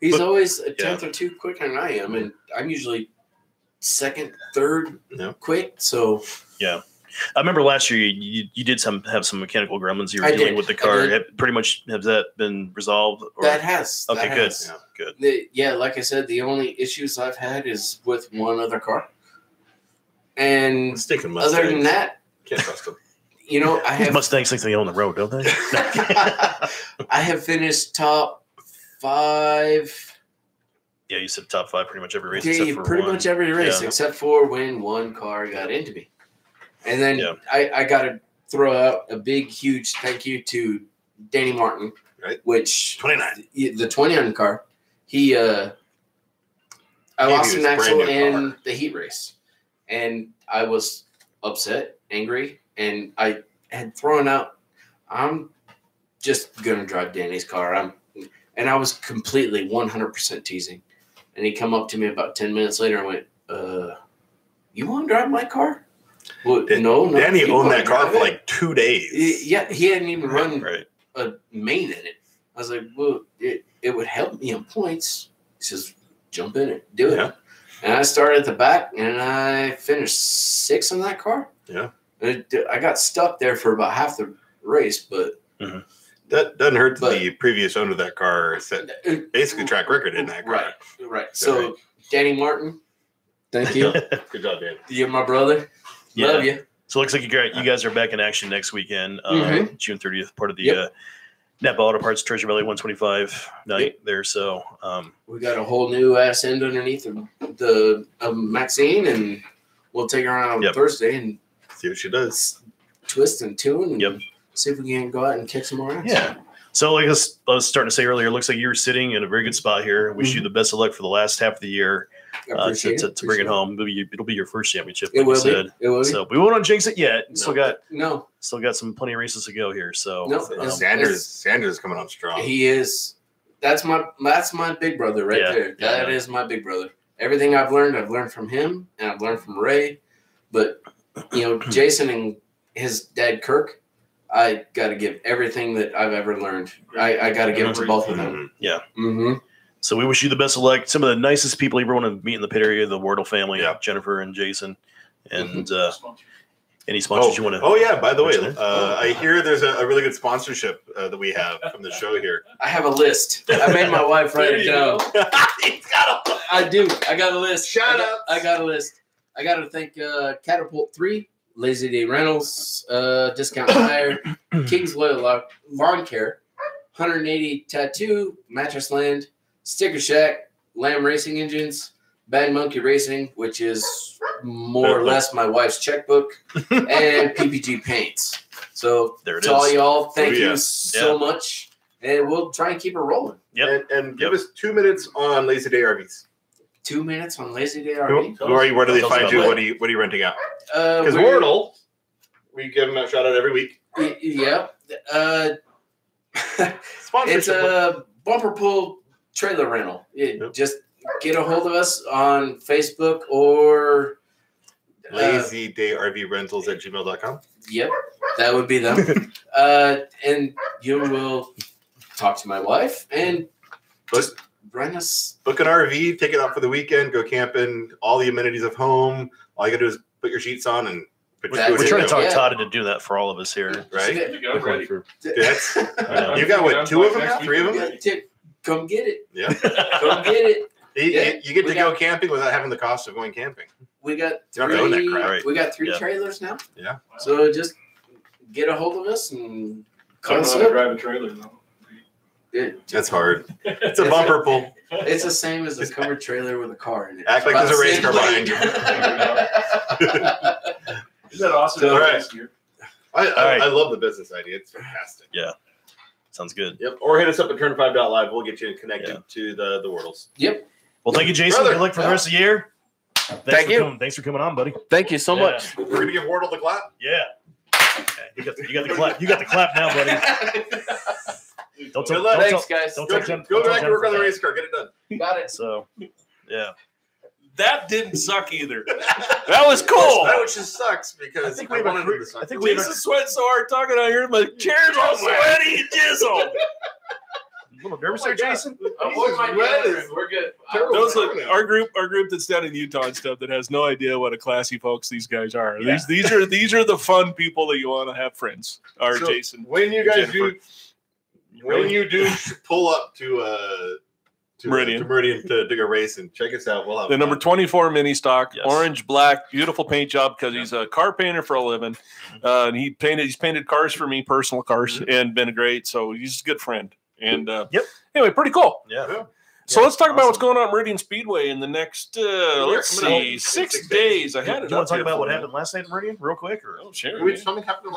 S5: He's always a 10th or 2 quicker than I am, and I'm usually second, third quick. So
S2: yeah. I remember last year you did have some mechanical gremlins you were dealing with the car. Pretty much has that been resolved? Or?
S5: That has.
S2: Okay,
S5: that
S2: good.
S5: Has.
S2: Good.
S5: Like I said, the only issues I've had is with one other car. And other than that,
S3: can't trust them.
S5: I have
S2: Mustangs think they own the road, don't they?
S5: I have finished top 5.
S2: Yeah, you said top 5 pretty much every race.
S5: Okay,
S2: except for
S5: pretty
S2: one.
S5: much every race except for when one car got into me. And then I got to throw out a big, huge thank you to Danny Martin,
S3: right?
S5: Which
S3: 29,
S5: the 29 car. I lost an axle in the heat race, and I was upset, angry, and I had thrown out. I'm just gonna drive Danny's car. And I was completely 100% teasing, and he come up to me about 10 minutes later and went, "You want to drive my car?" Well, no.
S3: Danny owned that car for like 2 days.
S5: He hadn't even run a main in it. I was like, well, it would help me in points. He says, jump in it, do it. Yeah. And I started at the back, and I finished 6th in that car.
S3: Yeah.
S5: I got stuck there for about half the race, but
S3: that doesn't hurt that the previous owner of that car set basically track record in that car.
S5: Right. So, Danny Martin, thank you.
S3: Good job, Dan.
S5: You're my brother.
S2: Yeah.
S5: Love you.
S2: So it looks like you guys are back in action next weekend, June 30th, part of the Napa Auto Parts Treasure Valley 125 night there. So
S5: we got a whole new ass end underneath the Maxine, and we'll take her around on Thursday and
S3: see what she does.
S5: Twist and tune and see if we can go out and kick some more ass.
S2: Yeah. So like I was starting to say earlier, it looks like you're sitting in a very good spot here. Wish you the best of luck for the last half of the year. To bring it home. It'll be your first championship, like you said.
S5: It will be.
S2: So we won't jinx it yet.
S5: No.
S2: Still got some plenty of races to go here. So
S3: Sanders is coming on strong.
S5: He is. That's my big brother right there. That is my big brother. Everything I've learned from him, and I've learned from Ray. But Jason and his dad Kirk, I got to give everything that I've ever learned. I got to give it to both of them.
S2: Yeah.
S5: Mm-hmm.
S2: So we wish you the best of luck. Some of the nicest people you ever want to meet in the pit area, the Wardle family, Jennifer and Jason, and any sponsors you want to.
S3: Oh yeah, by the way, I hear there's a really good sponsorship that we have from the show here.
S5: I have a list. I made my wife write it down. I do. I got a list.
S3: Shout out.
S5: I got a list. I got to thank Catapult 3, Lazy Day Rentals, Discount Tire, King's Loyal Lawn Care, 180 Tattoo, Mattress Land, Sticker Shack, Lamb Racing Engines, Bad Monkey Racing, which is more or less my wife's checkbook and PPG paints. So
S2: there it
S5: to all
S2: is.
S5: y'all, thank you so much. And we'll try and keep it rolling.
S2: Yep.
S3: And give us 2 minutes on Lazy Day RVs.
S5: 2 minutes on Lazy Day
S3: Who
S5: RV.
S3: are you? Where do they
S2: Tell us
S3: find
S2: about
S3: you?
S2: it.
S3: What are you renting out? Because
S5: We're-
S3: Wardle, we give them a shout out every week.
S5: Yeah.
S3: Sponsorship.
S5: It's a bumper pull trailer rental. Just get a hold of us on Facebook or
S3: LazyDayRVRentals@gmail.com.
S5: Yep, that would be them. And you will talk to my wife and just rent us.
S3: Book an RV, take it out for the weekend, go camping, all the amenities of home. All you gotta do is put your sheets on and put your
S2: We're trying to talk
S5: Yeah.
S2: Todd into do that for all of us here.
S3: right.
S1: You got it ready.
S3: That's,
S2: know.
S3: you got what, 2 of them now? 3 of them?
S5: Come get it.
S3: Yeah.
S5: Come get it.
S3: You get to go camping without having the cost of going camping.
S5: We got
S3: You're not doing that
S5: three.
S3: crap.
S2: Right.
S5: We got 3
S2: Yeah.
S5: trailers now.
S3: Yeah.
S5: So just get a hold of us and
S1: I don't know how to drive a trailer though.
S3: That's hard. It's a bumper pull.
S5: It's the same as a covered trailer with a car in it.
S3: Act like
S5: About
S3: there's a
S5: the
S3: race
S5: same
S3: car behind
S5: thing.
S1: Is that awesome?
S3: All right.
S1: Next year?
S3: I love the business idea. It's fantastic.
S2: Yeah. Sounds good.
S3: Yep. Or hit us up at Turn5.LIve. We'll get you connected to the Wardles.
S5: Yep.
S2: Well, thank you, Jason.
S3: Brother.
S2: Good luck for the rest of the year.
S5: Thank you.
S2: Thanks for coming on, buddy.
S5: Thank you so
S2: Yeah.
S5: much.
S3: We're gonna give Wardle the clap.
S2: Yeah. You got the clap. You got the clap now, buddy. Don't tell,
S3: Good luck.
S2: don't
S5: Thanks,
S2: tell,
S5: guys.
S2: don't
S3: Go,
S2: tell Jen,
S3: go
S2: don't tell
S3: back to work on the
S2: Jennifer
S3: race car. Get it done.
S5: Got it.
S2: that. So, yeah.
S1: That didn't suck either. That was cool.
S3: That which just sucks because
S2: I think we have a
S3: wanted it to suck.
S2: I think we have
S1: Lisa sweat so hard talking out here. My chair's all sweaty and jizzle.
S2: a little nervous there, Jason.
S5: I'm wearing my deodorant. We're good.
S1: Those are our group that's down in Utah and stuff that has no idea what a classy folks these guys are.
S2: Yeah.
S1: These are the fun people that you want to have friends. Our
S3: So,
S1: Jason.
S3: When you guys
S1: Jennifer.
S3: when you do pull up to
S1: Meridian.
S3: to do a race and check us out. We'll have
S1: The number 24 mini stock,
S2: Yes.
S1: orange, black, beautiful paint job because he's a car painter for a living. And he's painted cars for me, personal cars, and been great. So he's a good friend. And anyway, pretty cool.
S2: Yeah.
S1: So let's talk about
S2: Awesome.
S1: what's going on at Meridian Speedway in the next, let's see,
S3: up.
S1: 6 days. I
S2: Do
S1: had it
S2: you want
S1: up
S2: to talk
S1: here
S2: about
S1: for
S2: what
S1: you.
S2: happened last night in Meridian, real quick? Or?
S1: Oh, sure.
S3: we
S1: man.
S3: something happened.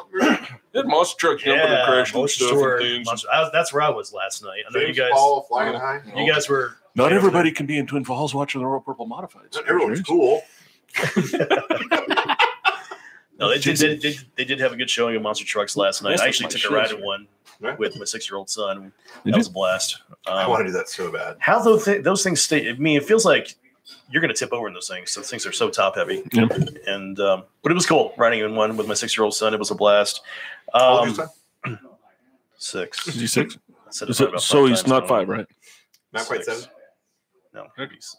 S1: That monster truck jumping and crashing and
S2: Monster
S1: stuff
S2: Tour,
S1: and things.
S2: that's where I was last night. I know you
S3: James
S2: guys.
S3: Paul flying high.
S2: You guys were.
S1: Not everybody can be in Twin Falls watching the Royal Purple Modifieds.
S3: Not everyone's cool.
S2: No, they did have a good showing of monster trucks last night.
S1: Nice
S2: I
S1: with
S2: actually
S1: my
S2: took a ride
S1: shoes.
S2: in one
S3: Right.
S2: with my 6-year-old son.
S1: Did
S2: That
S1: you?
S2: was a blast.
S3: I want to do that so bad.
S2: How those things stay? I mean, it feels like you're going to tip over in those things. Those things are so top heavy.
S1: Yep.
S2: And but it was cool riding in one with my 6-year-old son. It was a blast.
S3: How old is your son?
S2: 6.
S1: Is he 6?
S2: I said it probably about
S1: So
S2: 5
S1: he's
S2: times,
S1: not
S2: I don't
S1: 5,
S2: know.
S1: right?
S3: Not quite
S2: 6.
S3: 7.
S2: No, he's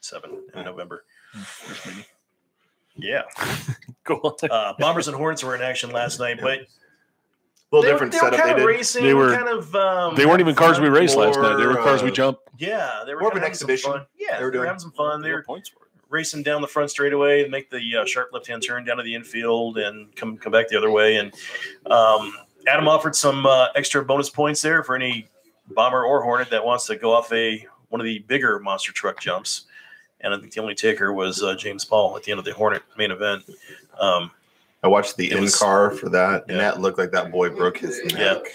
S2: 7 in November. Yeah.
S1: Cool.
S2: Bombers and Hornets were in action last night, but
S3: A little different
S2: they were
S3: setup
S2: kind
S3: they
S2: of
S3: did.
S2: racing.
S1: They were-
S2: kind of.
S1: They weren't even cars we raced last night. They were
S3: More,
S1: cars we jumped.
S2: Yeah, they were
S3: More of
S2: kinda
S3: an
S2: having some
S3: exhibition.
S2: fun. Yeah,
S3: They were
S2: they were
S3: doing.
S2: having some fun. They
S1: They
S2: were
S1: got points for it.
S2: racing down the front straightaway and make the sharp left-hand turn down to the infield and come back the other way. And Adam offered some extra bonus points there for any bomber or Hornet that wants to go off one of the bigger monster truck jumps. And I think the only taker was James Paul at the end of the Hornet main event.
S3: I watched the
S2: It was-
S3: in-car for that, and
S2: Yeah.
S3: that looked like that boy broke his neck.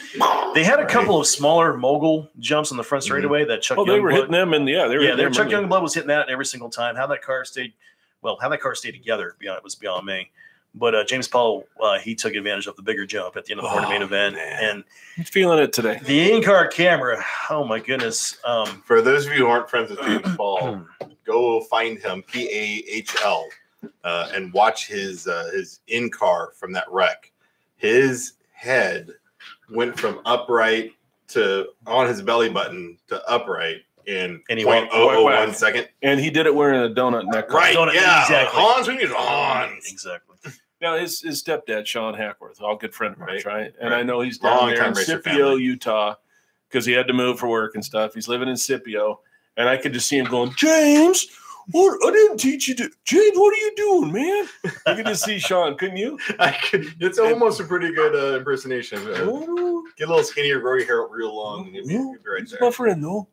S2: They had a
S3: Right.
S2: couple of smaller mogul jumps on the front straightaway that Chuck
S1: Oh, they were
S2: Youngblood-
S1: hitting them, and they were hitting them
S2: Chuck
S1: early.
S2: Youngblood was hitting that every single time. How that car stayed together was beyond me. But James Paul, he took advantage of the bigger jump at the end of the Hornet main event,
S3: man.
S2: and
S1: He's feeling it today.
S2: the in-car camera. Oh my goodness!
S3: For those of you who aren't friends with James Paul, go find him, PAHL, and watch his in-car from that wreck. His head went from upright to on his belly button to upright in
S2: And he went
S3: 0.001 second.
S1: And he did it wearing a donut neck.
S3: Right,
S2: Donut,
S3: yeah.
S2: exactly.
S3: Hans, we need Hans.
S2: Exactly.
S1: Now, his stepdad, Sean Hackworth, all good friend of ours, right? And
S3: Right.
S1: I know he's down there in
S3: Long-time racer
S1: Scipio,
S3: family.
S1: Utah, because he had to move for work and stuff. He's living in Scipio. And I could just see him going, James, what? I didn't teach you to. James, what are you doing, man? You could just see Sean, couldn't you?
S3: It's almost a pretty good impersonation.
S1: Oh,
S3: Get a little skinnier, grow your hair out real long, and you'll be right
S1: he's
S3: there.
S1: my friend, though.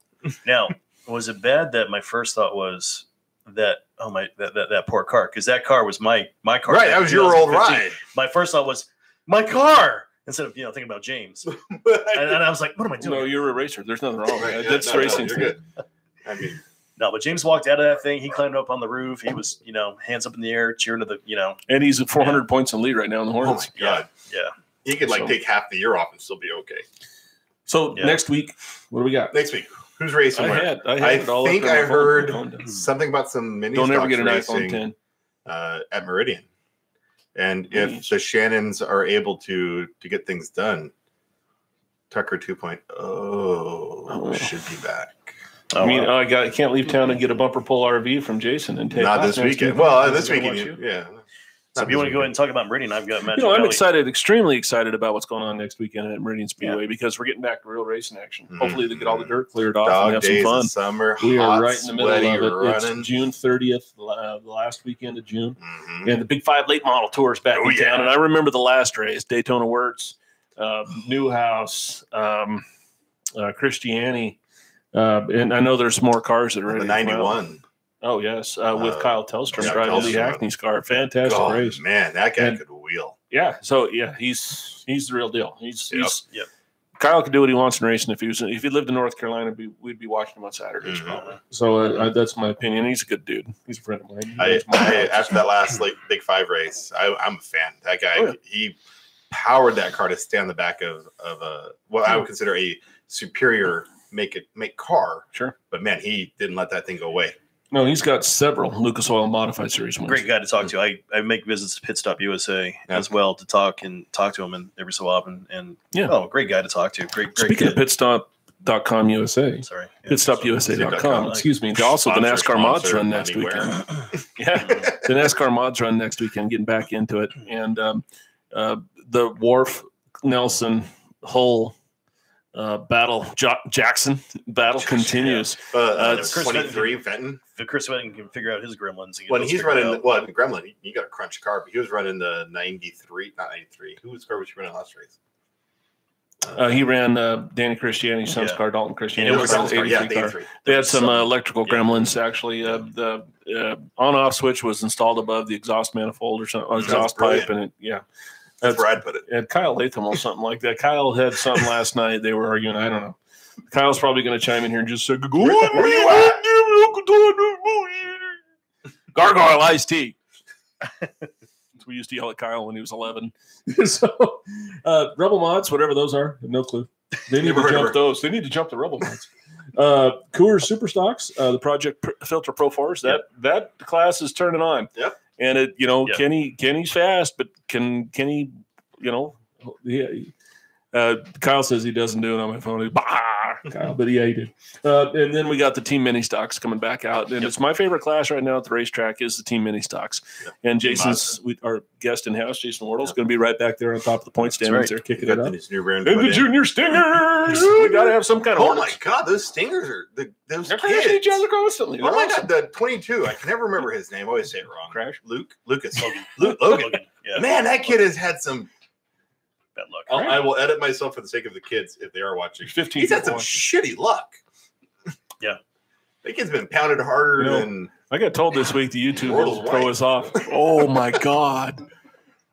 S2: Now, was it bad that my first thought was that poor car, because that car was my car.
S3: Right, that was your old ride.
S2: My first thought was my car instead of thinking about James, and I was like, what am I doing?
S1: No, you're a racer. There's nothing wrong. Right? That's racing.
S3: You're good. I mean.
S2: No, but James walked out of that thing. He climbed up on the roof. He was, hands up in the air, cheering to the,
S1: And he's at 400 points in lead right now in the
S3: Oh
S1: Hornets.
S3: my God.
S2: Yeah.
S3: He could take half the year off and still be okay.
S1: So next week, what do we got?
S3: Next week, who's racing?
S1: I
S3: think I heard something about some mini.
S1: Don't ever get an
S3: racing,
S1: iPhone 10
S3: at Meridian, and if the Shannons are able to get things done, Tucker 2.0 should be back.
S1: I can't leave town and get a bumper pull RV from Jason and take.
S3: Not this weekend. Well, this weekend, yeah.
S2: So if you want to go ahead and talk about Meridian, I've got Magic
S1: I'm
S2: Valley.
S1: extremely excited about what's going on next weekend at Meridian Speedway because we're getting back to real racing action. Mm-hmm. Hopefully they get all the dirt cleared off and have some fun.
S3: Summer,
S1: we are right in the middle of it.
S3: Running.
S1: It's June 30th, the last weekend of June. Mm-hmm. And the Big 5 late model tour is back in town. And I remember the last race, Daytona Wirtz, Newhouse, Christiani. And I know there's more cars that are ready.
S3: The 91.
S1: Oh, yes. With Kyle Tellstrom driving Lee Hackney's car. Fantastic race.
S3: Man, that guy could wheel.
S1: Yeah. So, he's the real deal. He's Kyle could do what he wants in racing. If he lived in North Carolina, we'd be watching him on Saturdays probably. So that's my opinion. He's a good dude. He's a friend of mine.
S3: After that last Big 5 race, I'm a fan. That guy, he powered that car to stay on the back of what I would consider a superior make car.
S1: Sure.
S3: But, man, he didn't let that thing go away.
S1: No, he's got several Lucas Oil Modified Series wins.
S2: Great guy to talk to. I make visits to Pit Stop USA as well to talk to him and every so often. And great guy to talk to. Great.
S1: Speaking of pitstop.com USA.
S2: Sorry.
S1: Pitstopusa.com. Excuse me. Also the NASCAR mods run next weekend. The NASCAR mods run next weekend, getting back into it. And the Wharf, Nelson, Hull, Jackson battle continues.
S3: 23 Fenton.
S2: If Chris Fenton can figure out his gremlins.
S3: When he's running, Gremlin, you got a crunch car, but he was running the 93, not 93. Whose car was he running last race?
S1: He ran Danny Christiani's son's car, Dalton Christiani.
S3: It was the 83 car.
S1: They had some electrical gremlins, actually. The on-off switch was installed above the exhaust manifold or something, exhaust pipe, and
S3: that's where I'd put it.
S1: And Kyle Latham or something like that. Kyle had something last night. They were arguing. I don't know. Kyle's probably going to chime in here and just say, "Go on, Gargoyle iced tea." We used to yell at Kyle when he was 11. So, Rebel Mods, whatever those are, no clue. They need to jump those. They need to jump the Rebel Mods. Coors Super Stocks, the Project Filter Pro 4s. That class is turning on.
S3: Yep.
S1: And Kenny's fast, but can Kenny, Kyle says he doesn't do it on my phone. Kyle, but he did. And then we got the Team Mini Stocks coming back out, and it's my favorite class right now at the racetrack is the Team Mini Stocks. Yep. And our guest in house, Jason Wardle, is going to be right back there on top of the point stand. They're kicking it up. And the Junior Stingers. We got to have some kind of.
S3: Oh my God, those Stingers are those kids.
S1: Each other constantly.
S3: Oh my God, the 22. I can never remember his name. I always say it wrong.
S1: Crash.
S3: Lucas. Logan. Yeah. Man, that kid has had some.
S2: Luck.
S3: I will edit myself for the sake of the kids if they are watching.
S1: 15.
S3: He's had some shitty luck.
S2: Yeah.
S3: That kid's been pounded harder than.
S1: I got told this week the YouTube will throw us off. Oh my God.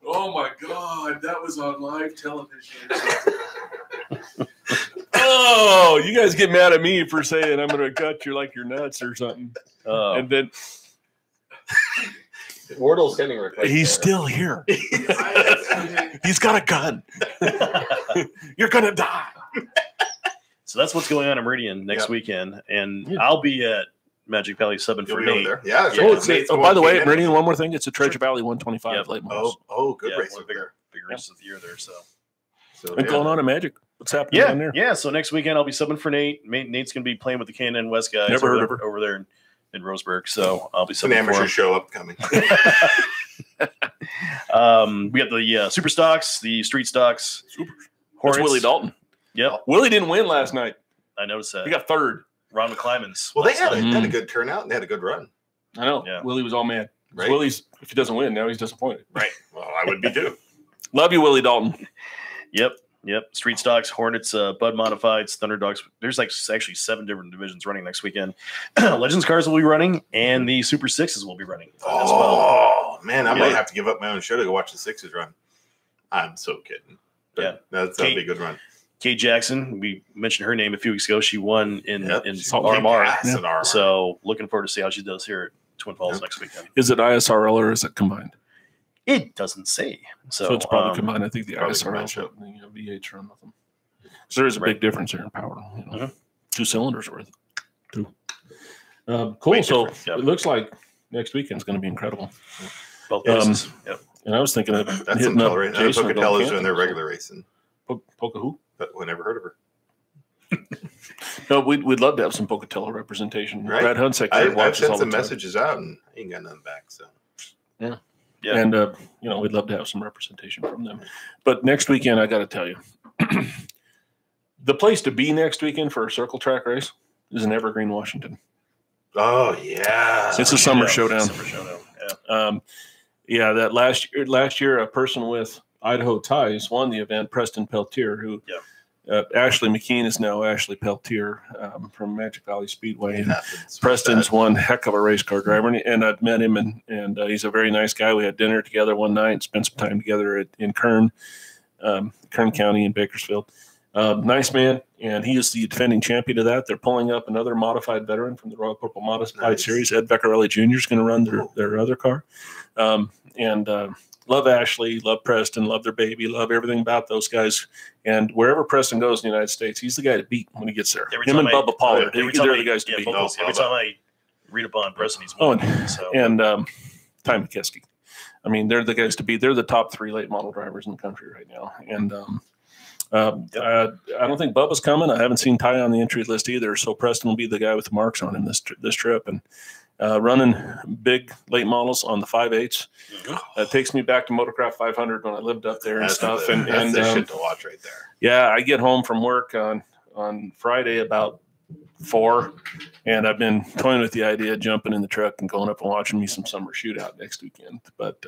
S1: Oh my God. That was on live television. Oh, you guys get mad at me for saying I'm going to cut your nuts or something. And then.
S3: Wardle's standing right there.
S1: He's still here. He's got a gun. You're gonna die.
S2: So that's what's going on in Meridian next weekend, and I'll be at Magic Valley subbing for Nate.
S3: Yeah.
S1: By the way, Meridian, one more thing. It's a Treasure Valley 125 late models.
S3: Good race.
S2: One of the bigger races of the year there. So
S1: what's going on in Magic? What's happening down there?
S2: Yeah. So next weekend I'll be subbing for Nate. Nate's gonna be playing with the K&N West guys.
S1: Never heard of her.
S2: Over there in Roseburg, so I'll be
S3: an amateur show upcoming.
S2: We got the super stocks, the street stocks.
S1: That's Willie Dalton.
S2: Yep.
S1: Willie didn't win last night.
S2: I noticed that.
S1: He got third.
S2: Ron McClymonds.
S3: Well, they had a good turnout and they had a good run.
S1: I know.
S2: Yeah.
S1: Willie was all mad.
S3: Right.
S1: Willie's, if he doesn't win, now he's disappointed.
S3: Right. Well, I would be too.
S1: Love you, Willie Dalton.
S2: Yep. Yep. Street Stocks, Hornets, Bud Modifieds, Thunder Dogs. There's like actually 7 different divisions running next weekend. Legends cars will be running, and the Super Sixes will be running as well.
S3: Oh, man. I might have to give up my own show to go watch the Sixes run. I'm so kidding. But that'd be a good run.
S2: Kate Jackson, we mentioned her name a few weeks ago. She won in
S3: RMR.
S2: So looking forward to see how she does here at Twin Falls next weekend.
S1: Is it ISRL or is it combined?
S2: It doesn't say. So
S1: it's probably combined. I think the ISRL show the V8 run with them. So there is a big difference here in power. 2 cylinders worth. 2. Cool. So it looks like next weekend's going to be incredible.
S2: Both races.
S1: And I was thinking of
S3: that's some color racing. Pocatello's doing their regular racing.
S1: Poca who?
S3: But we never heard of her.
S1: No, we'd love to have some Pocatello representation.
S3: Right.
S1: Brad Hunsack.
S3: I've sent some messages out and I ain't got nothing back. So
S1: yeah. And we'd love to have some representation from them. But next weekend, I got to tell you, the place to be next weekend for a circle track race is in Evergreen, Washington.
S3: Oh yeah,
S1: it's a summer showdown.
S2: Summer showdown.
S1: That last year, a person with Idaho ties won the event, Preston Peltier, who Ashley McKean is now Ashley Peltier from Magic Valley Speedway. And Preston's one heck of a race car driver, and I've met him, and he's a very nice guy. We had dinner together one night, spent some time together in Kern County in Bakersfield. Nice man, and he is the defending champion of that. They're pulling up another modified veteran from the Royal Purple Modified Series. Ed Beccarelli Jr. is going to run their other car. Love Ashley, love Preston, love their baby, love everything about those guys. And wherever Preston goes in the United States, he's the guy to beat when he gets there. Him and Bubba Pollard, they're the guys to beat.
S2: Every time I read upon Preston, he's
S1: and Ty McKeskey. I mean, they're the guys to beat. They're the top 3 late model drivers in the country right now. And I don't think Bubba's coming. I haven't seen Ty on the entry list either. So Preston will be the guy with the marks on him this trip. And running big late models on the 5.8s. It takes me back to Motocraft 500 when I lived up there and stuff. And
S3: that's shit to watch right there.
S1: Yeah, I get home from work on Friday about 4, and I've been toying with the idea of jumping in the truck and going up and watching me some summer shootout next weekend. But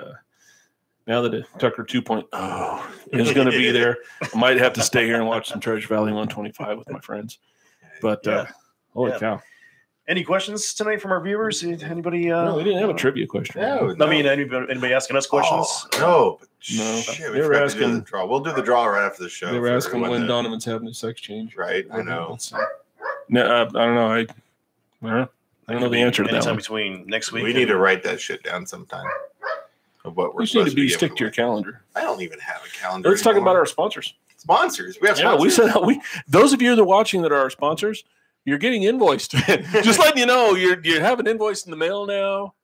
S1: now that Tucker 2.0 is going to be there, I might have to stay here and watch some Treasure Valley 125 with my friends. But holy cow.
S2: Any questions tonight from our viewers? Anybody?
S1: No, we didn't have a trivia question.
S3: No.
S2: I mean, anybody asking us questions?
S3: No.
S1: Shit,
S3: they were asking. The draw. We'll do the draw right after the show.
S1: They were asking when Donovan's having a sex change.
S3: Right, I know.
S1: No, I don't know. I don't know the answer to that.
S2: Anytime between next week.
S3: We need to write that shit down sometime. Of what we're
S1: supposed to stick to your calendar.
S3: I don't even have a calendar.
S1: Let's talk about our sponsors.
S3: Sponsors. We have sponsors.
S1: Yeah, those of you that are watching that are our sponsors, you're getting invoiced. Just letting you know, you have an invoice in the mail now.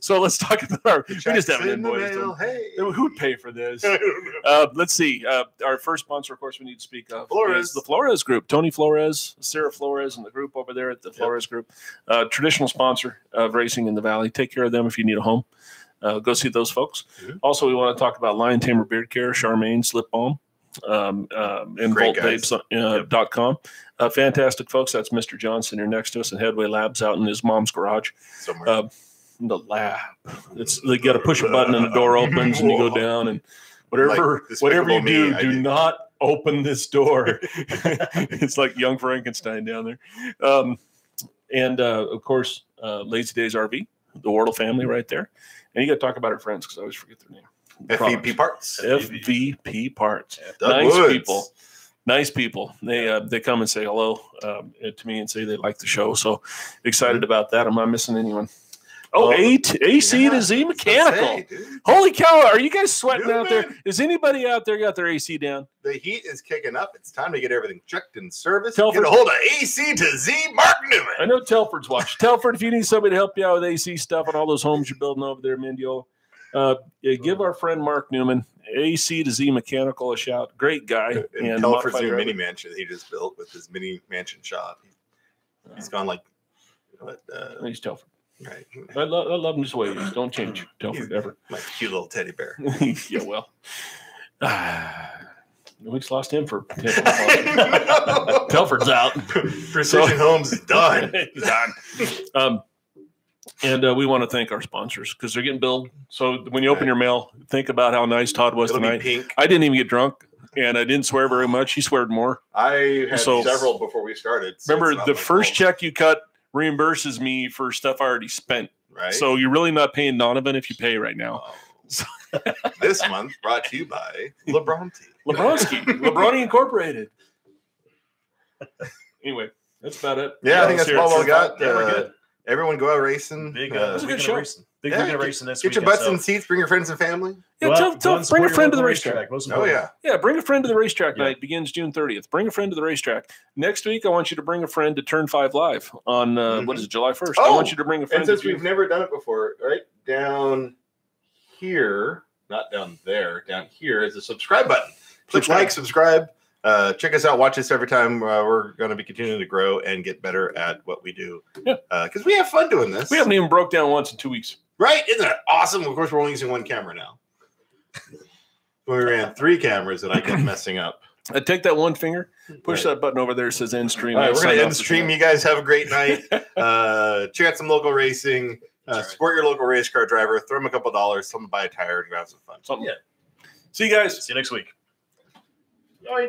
S1: So let's talk about we just have an invoice.
S3: Hey.
S1: Who'd pay for this? Let's see. Our first sponsor, of course, we need to speak of is the Flores Group. Tony Flores, Sarah Flores, and the group over there at the Flores Group. Traditional sponsor of racing in the Valley. Take care of them if you need a home. Go see those folks. Mm-hmm. Also, we want to talk about Lion Tamer Beard Care, Charmaine's Lip Balm, and VoltVapes.com. Fantastic folks. That's Mr. Johnson here next to us in Headway Labs out in his mom's garage.
S3: Somewhere.
S1: The lab. You got to push a button and the door opens and you go down and whatever you do not open this door. It's like young Frankenstein down there. And of course, Lazy Days RV, the Wardle family right there. And you got to talk about our friends because I always forget their name.
S3: FVP Parts.
S1: FVP Parts. Nice people. They come and say hello to me and say they like the show. So excited about that. I'm not missing anyone. AC to Z Mechanical. Holy cow. Are you guys sweating out there? Is anybody out there got their AC down?
S3: The heat is kicking up. It's time to get everything checked and serviced. Get a hold of AC to Z Mark Newman.
S1: I know Telford's watching. Telford, if you need somebody to help you out with AC stuff and all those homes you're building over there, Mindiola, give our friend Mark Newman, AC to Z Mechanical, a shout. Great guy.
S3: And Telford's new mini mansion he just built with his mini mansion shop. He's gone like
S1: he's Telford.
S3: Right.
S1: I love him this way. Don't change Telford ever.
S3: My cute little teddy bear.
S1: Yeah, well. We just lost him for Telford's out.
S3: Precision Homes is done.
S1: He's done. And we want to thank our sponsors because they're getting billed. So when you open your mail, think about how nice Todd was tonight.
S3: Pink.
S1: I didn't even get drunk. and I didn't swear very much. He sweared more.
S3: I had several before we started.
S1: So remember, the first check you cut reimburses me for stuff I already spent.
S3: Right.
S1: So you're really not paying Donovan if you pay right now.
S3: Oh. This month brought to you by Lebronti.
S1: Lebroni Incorporated. Anyway, that's about it.
S3: Yeah, I think that's all we got.
S2: Yeah, we're good.
S3: Everyone go out racing.
S1: It was a good show.
S2: Big weekend racing this
S3: weekend. Get your butts in seats. Bring your friends and family.
S1: Yeah, bring a friend to the racetrack.
S3: Yeah,
S1: bring a friend to the racetrack night. Begins June 30th. Bring a friend to the racetrack. Next week, I want you to bring a friend to Turn5.LIve on, what is it, July 1st. I want you to bring a friend.
S3: And since we've never done it before, right down here, not down there, down here is a subscribe button. Click like, subscribe. Check us out. Watch us every time. We're going to be continuing to grow and get better at what we do. Yeah. Because we have fun doing this.
S1: We haven't even broke down once in 2 weeks.
S3: Right? Isn't that awesome? Of course, we're only using one camera now. We ran 3 cameras that I kept messing up.
S1: Take that one finger, push that button over there. It says end stream.
S3: All right, we're going to end the stream. You guys have a great night. Check out some local racing. Support your local race car driver. Throw them a couple $, tell them to buy a tire and go have some fun.
S1: Yeah. See you guys.
S2: See you next week.
S3: Yoink.